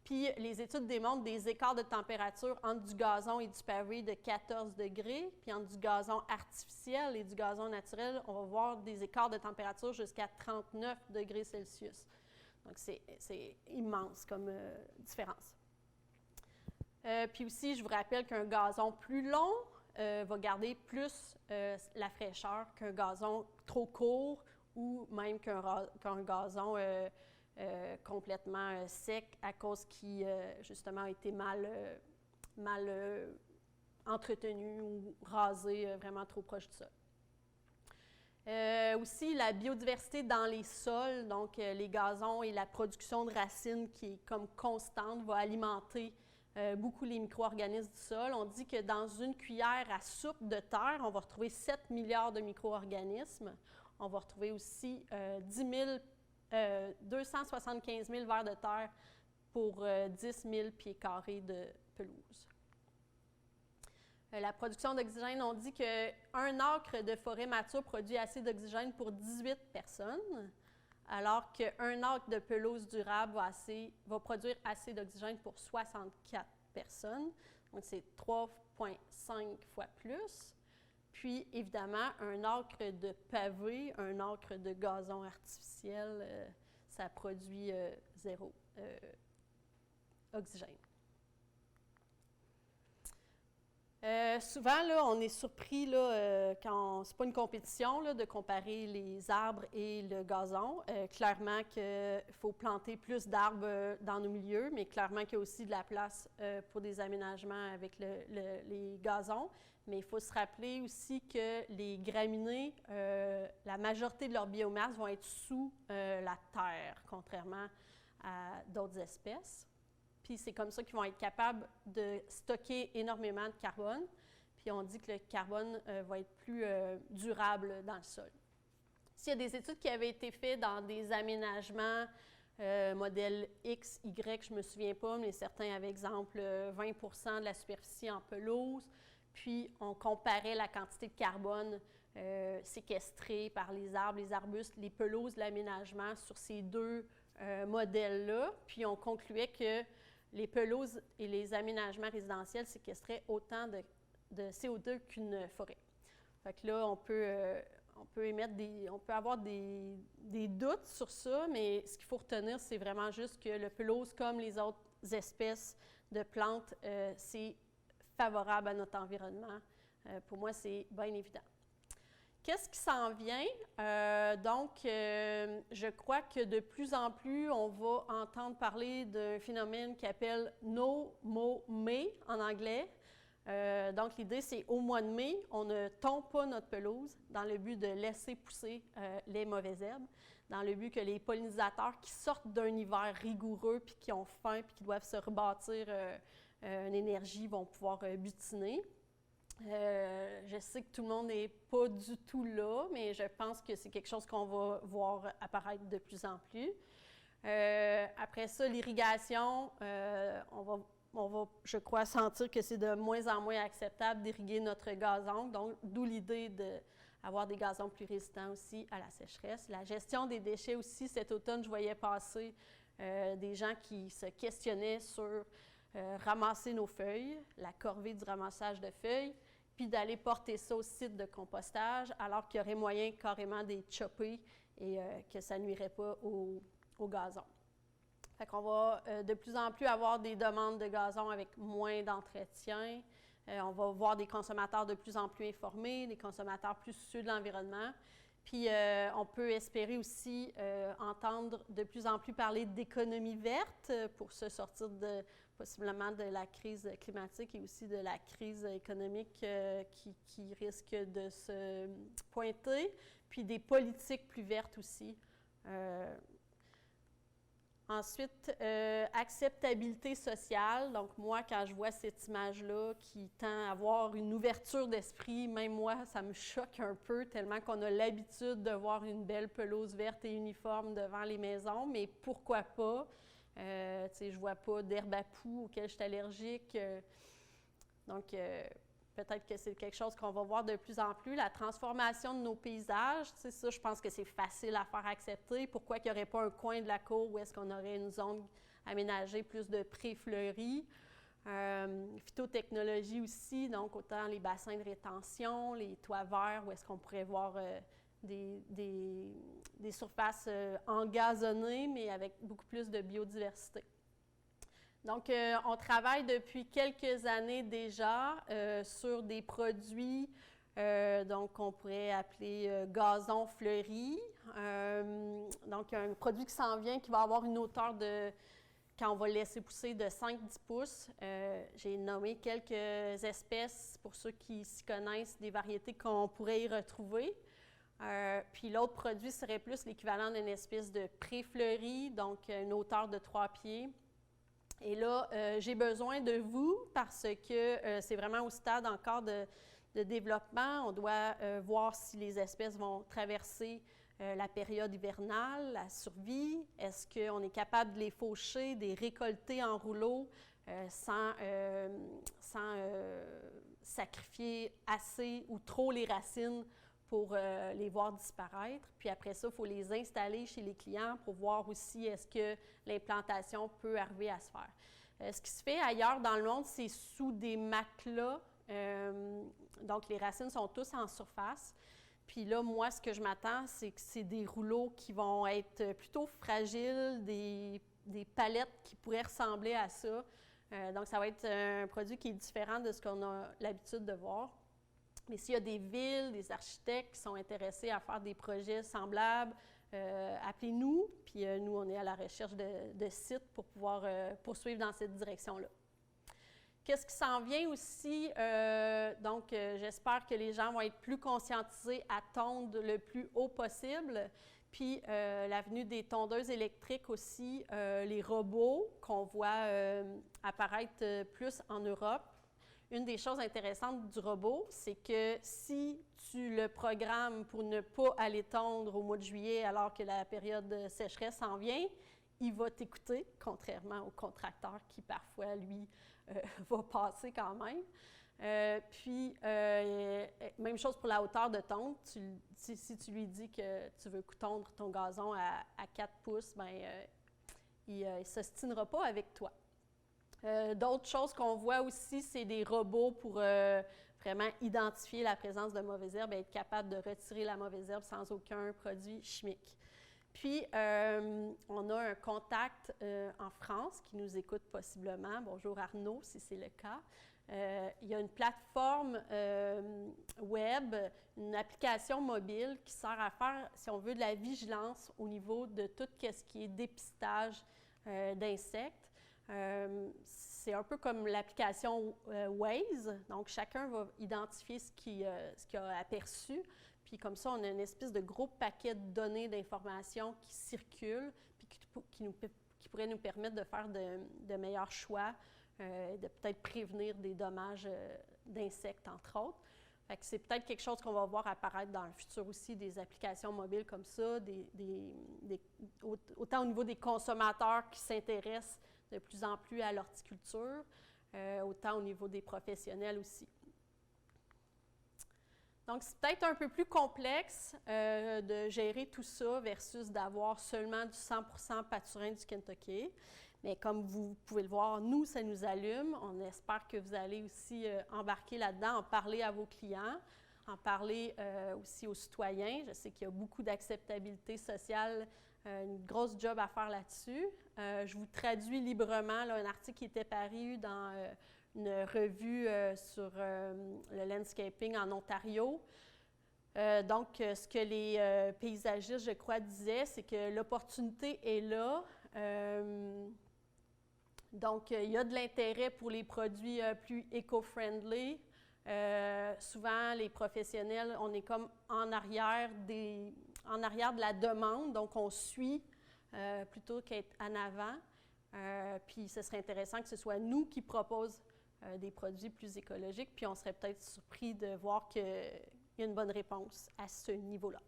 Puis, les études démontrent des écarts de température entre du gazon et du pavé de 14 degrés, puis entre du gazon artificiel et du gazon naturel, on va voir des écarts de température jusqu'à 39 degrés Celsius. Donc, c'est immense comme différence. Puis aussi, je vous rappelle qu'un gazon plus long va garder plus la fraîcheur qu'un gazon trop court ou même qu'un gazon complètement sec à cause qu'il, justement, a été mal entretenu ou rasé vraiment trop proche du sol. Aussi, la biodiversité dans les sols, donc les gazons et la production de racines qui est comme constante va alimenter beaucoup les micro-organismes du sol. On dit que dans une cuillère à soupe de terre, on va retrouver 7 milliards de micro-organismes. On va retrouver aussi 275 000 vers de terre pour 10 000 pieds carrés de pelouse. La production d'oxygène, on dit qu'un acre de forêt mature produit assez d'oxygène pour 18 personnes, alors qu'un acre de pelouse durable va produire assez d'oxygène pour 64 personnes. Donc, c'est 3,5 fois plus. Puis, évidemment, un acre de pavé, un acre de gazon artificiel, ça produit 0 oxygène. Souvent, là, on est surpris, là, quand c'est pas une compétition, là, de comparer les arbres et le gazon. Clairement qu'il faut planter plus d'arbres dans nos milieux, mais clairement qu'il y a aussi de la place pour des aménagements avec les gazons. Mais il faut se rappeler aussi que les graminées, la majorité de leur biomasse vont être sous la terre, contrairement à d'autres espèces. Puis c'est comme ça qu'ils vont être capables de stocker énormément de carbone. Puis on dit que le carbone va être plus durable dans le sol. S'il y a des études qui avaient été faites dans des aménagements modèle X, Y, je ne me souviens pas, mais certains avaient exemple 20 de la superficie en pelouse. Puis on comparait la quantité de carbone séquestrée par les arbres, les arbustes, les pelouses, l'aménagement sur ces deux modèles-là. Puis on concluait que les pelouses et les aménagements résidentiels séquestraient autant de CO2 qu'une forêt. Fait que là, on peut on peut avoir des doutes sur ça, mais ce qu'il faut retenir, c'est vraiment juste que le pelouse, comme les autres espèces de plantes, c'est favorable à notre environnement. Pour moi, c'est bien évident. Qu'est-ce qui s'en vient? Je crois que de plus en plus, on va entendre parler d'un phénomène qui s'appelle No Mow May en anglais. Donc, l'idée, c'est au mois de mai, on ne tombe pas notre pelouse dans le but de laisser pousser les mauvaises herbes, dans le but que les pollinisateurs qui sortent d'un hiver rigoureux, puis qui ont faim, puis qui doivent se rebâtir une énergie, vont pouvoir butiner. Je sais que tout le monde n'est pas du tout là, mais je pense que c'est quelque chose qu'on va voir apparaître de plus en plus. Après ça, l'irrigation, on va, je crois, sentir que c'est de moins en moins acceptable d'irriguer notre gazon, donc d'où l'idée d'avoir des gazons plus résistants aussi à la sécheresse. La gestion des déchets aussi, cet automne, je voyais passer des gens qui se questionnaient sur ramasser nos feuilles, la corvée du ramassage de feuilles, puis d'aller porter ça au site de compostage, alors qu'il y aurait moyen carrément de les chopper et que ça ne nuirait pas au gazon. Fait qu'on va de plus en plus avoir des demandes de gazon avec moins d'entretien. On va voir des consommateurs de plus en plus informés, des consommateurs plus soucieux de l'environnement. Puis on peut espérer aussi entendre de plus en plus parler d'économie verte pour se sortir possiblement de la crise climatique et aussi de la crise économique qui risque de se pointer, puis des politiques plus vertes aussi. Ensuite, acceptabilité sociale. Donc, moi, quand je vois cette image-là qui tend à avoir une ouverture d'esprit, même moi, ça me choque un peu, tellement qu'on a l'habitude de voir une belle pelouse verte et uniforme devant les maisons, mais pourquoi pas? Tu sais, je vois pas d'herbe à poux auquel je suis allergique. Peut-être que c'est quelque chose qu'on va voir de plus en plus. La transformation de nos paysages, tu sais, ça, je pense que c'est facile à faire accepter. Pourquoi qu'il n'y aurait pas un coin de la cour où est-ce qu'on aurait une zone aménagée plus de pré-fleuris? Phytotechnologie aussi, donc autant les bassins de rétention, les toits verts, où est-ce qu'on pourrait voir des surfaces engazonnées, mais avec beaucoup plus de biodiversité. Donc, on travaille depuis quelques années déjà sur des produits, donc on pourrait appeler gazon fleuri. Donc, un produit qui s'en vient, qui va avoir une hauteur de, quand on va le laisser pousser, de 5-10 pouces. J'ai nommé quelques espèces, pour ceux qui s'y connaissent, des variétés qu'on pourrait y retrouver. Puis l'autre produit serait plus l'équivalent d'une espèce de pré-fleuri, donc une hauteur de 3 pieds. Et là, j'ai besoin de vous parce que c'est vraiment au stade encore de développement. On doit voir si les espèces vont traverser la période hivernale, la survie. Est-ce qu'on est capable de les faucher, de les récolter en rouleau sans sacrifier assez ou trop les racines pour les voir disparaître. Puis après ça, il faut les installer chez les clients pour voir aussi est-ce que l'implantation peut arriver à se faire. Ce qui se fait ailleurs dans le monde, c'est sous des matelas. Donc, les racines sont tous en surface. Puis là, moi, ce que je m'attends, c'est que c'est des rouleaux qui vont être plutôt fragiles, des palettes qui pourraient ressembler à ça. Donc, ça va être un produit qui est différent de ce qu'on a l'habitude de voir. Mais s'il y a des villes, des architectes qui sont intéressés à faire des projets semblables, appelez-nous. Puis nous, on est à la recherche de sites pour pouvoir poursuivre dans cette direction-là. Qu'est-ce qui s'en vient aussi? J'espère que les gens vont être plus conscientisés à tondre le plus haut possible. Puis la venue des tondeuses électriques aussi, les robots qu'on voit apparaître plus en Europe. Une des choses intéressantes du robot, c'est que si tu le programmes pour ne pas aller tondre au mois de juillet alors que la période de sécheresse s'en vient, il va t'écouter, contrairement au contracteur qui parfois, lui, va passer quand même. Même chose pour la hauteur de tonte. Si tu lui dis que tu veux tondre ton gazon à 4 pouces, il ne s'ostinera pas avec toi. D'autres choses qu'on voit aussi, c'est des robots pour vraiment identifier la présence de mauvaises herbes et être capable de retirer la mauvaise herbe sans aucun produit chimique. Puis, on a un contact en France qui nous écoute possiblement. Bonjour Arnaud, si c'est le cas. Il y a une plateforme web, une application mobile qui sert à faire, si on veut, de la vigilance au niveau de tout ce qui est dépistage d'insectes. C'est un peu comme l'application Waze, donc chacun va identifier ce qu'il a aperçu, puis comme ça, on a une espèce de gros paquet de données d'informations qui circulent, puis qui pourrait nous permettre de faire de meilleurs choix, de peut-être prévenir des dommages d'insectes, entre autres. Fait que c'est peut-être quelque chose qu'on va voir apparaître dans le futur aussi, des applications mobiles comme ça, autant au niveau des consommateurs qui s'intéressent de plus en plus à l'horticulture, autant au niveau des professionnels aussi. Donc, c'est peut-être un peu plus complexe de gérer tout ça versus d'avoir seulement du 100% pâturin du Kentucky. Mais comme vous pouvez le voir, nous, ça nous allume. On espère que vous allez aussi embarquer là-dedans, en parler à vos clients, en parler aussi aux citoyens. Je sais qu'il y a beaucoup d'acceptabilité sociale, une grosse job à faire là-dessus. Je vous traduis librement là, un article qui était paru dans une revue sur le landscaping en Ontario. Donc, ce que les paysagistes, je crois, disaient, c'est que l'opportunité est là. Donc, il y a de l'intérêt pour les produits plus éco-friendly. Souvent, les professionnels, on est comme en arrière de la demande, donc on suit plutôt qu'être en avant. Puis, ce serait intéressant que ce soit nous qui proposons des produits plus écologiques, puis on serait peut-être surpris de voir qu'il y a une bonne réponse à ce niveau-là.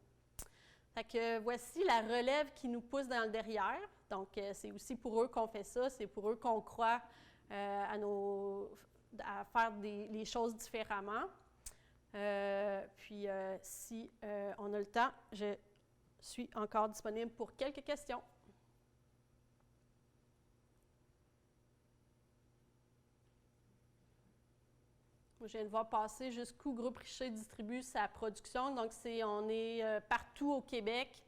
Fait que voici la relève qui nous pousse dans le derrière. Donc, c'est aussi pour eux qu'on fait ça, c'est pour eux qu'on croit à faire les choses différemment. Puis, si on a le temps, je suis encore disponible pour quelques questions. Je viens de voir passer jusqu'où Groupe Richer distribue sa production. Donc, on est partout au Québec.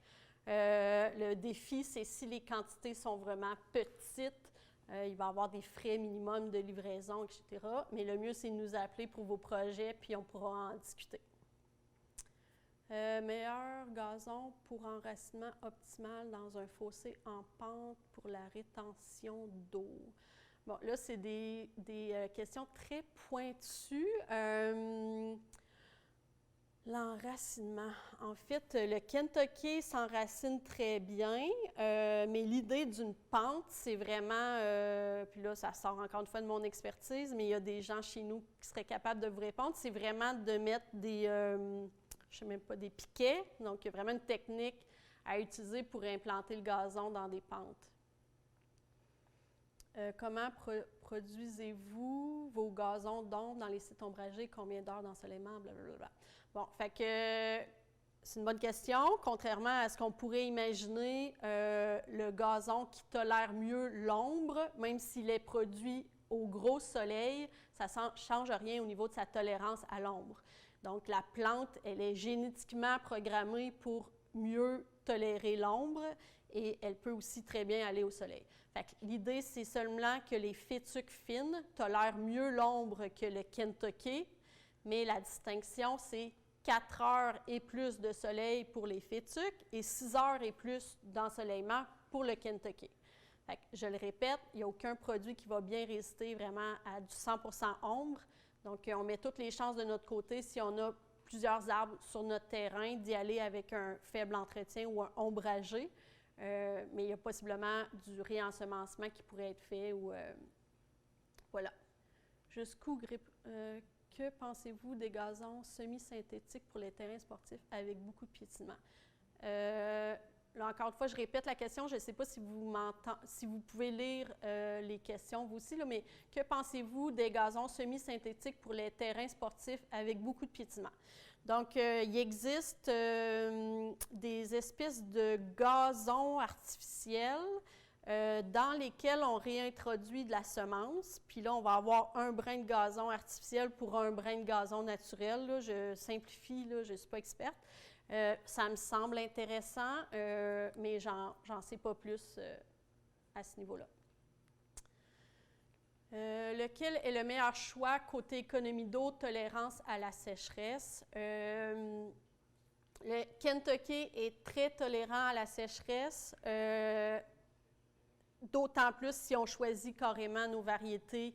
Le défi, c'est si les quantités sont vraiment petites, il va y avoir des frais minimums de livraison, etc. Mais le mieux, c'est de nous appeler pour vos projets, puis on pourra en discuter. Meilleur gazon pour enracinement optimal dans un fossé en pente pour la rétention d'eau. Bon, là, c'est des questions très pointues. L'enracinement. En fait, le Kentucky s'enracine très bien, mais l'idée d'une pente, c'est vraiment, puis là, ça sort encore une fois de mon expertise, mais il y a des gens chez nous qui seraient capables de vous répondre, c'est vraiment de mettre je ne sais même pas, des piquets. Donc, il y a vraiment une technique à utiliser pour implanter le gazon dans des pentes. Comment produisez-vous vos gazons d'ombre dans les sites ombragés? Combien d'heures d'ensoleillement? Blablabla. Bon, fait que c'est une bonne question. Contrairement à ce qu'on pourrait imaginer, le gazon qui tolère mieux l'ombre, même s'il est produit au gros soleil, ça ne change rien au niveau de sa tolérance à l'ombre. Donc, la plante, elle est génétiquement programmée pour mieux tolérer l'ombre et elle peut aussi très bien aller au soleil. Fait que l'idée, c'est seulement que les fétuques fines tolèrent mieux l'ombre que le Kentucky, mais la distinction, c'est 4 heures et plus de soleil pour les fétuques et 6 heures et plus d'ensoleillement pour le Kentucky. Fait que, je le répète, il n'y a aucun produit qui va bien résister vraiment à du 100% ombre. Donc, on met toutes les chances de notre côté, si on a plusieurs arbres sur notre terrain, d'y aller avec un faible entretien ou un ombragé. Mais il y a possiblement du réensemencement qui pourrait être fait. Voilà. Jusqu'où que pensez-vous des gazons semi-synthétiques pour les terrains sportifs avec beaucoup de piétinement? Là, encore une fois, je répète la question. Je ne sais pas si vous pouvez lire les questions, vous aussi, là, mais que pensez-vous des gazons semi-synthétiques pour les terrains sportifs avec beaucoup de piétinement? Donc, il existe des espèces de gazons artificiels dans lesquels on réintroduit de la semence. Puis là, on va avoir un brin de gazon artificiel pour un brin de gazon naturel. Là, je simplifie, là, je ne suis pas experte. Ça me semble intéressant, mais j'en sais pas plus à ce niveau-là. Lequel est le meilleur choix côté économie d'eau, tolérance à la sécheresse? Le Kentucky est très tolérant à la sécheresse, d'autant plus si on choisit carrément nos variétés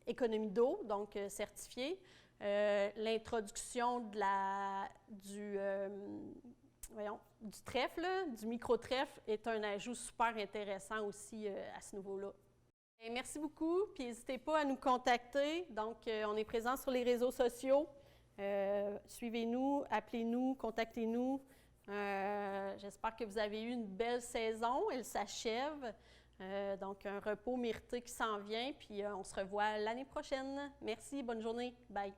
économie d'eau, donc certifiées. L'introduction du trèfle, du micro-trèfle, est un ajout super intéressant aussi à ce niveau-là. Et merci beaucoup, puis n'hésitez pas à nous contacter. Donc, on est présent sur les réseaux sociaux. Suivez-nous, appelez-nous, contactez-nous. J'espère que vous avez eu une belle saison. Elle s'achève. Donc, un repos mérité qui s'en vient. Puis, on se revoit l'année prochaine. Merci, bonne journée. Bye.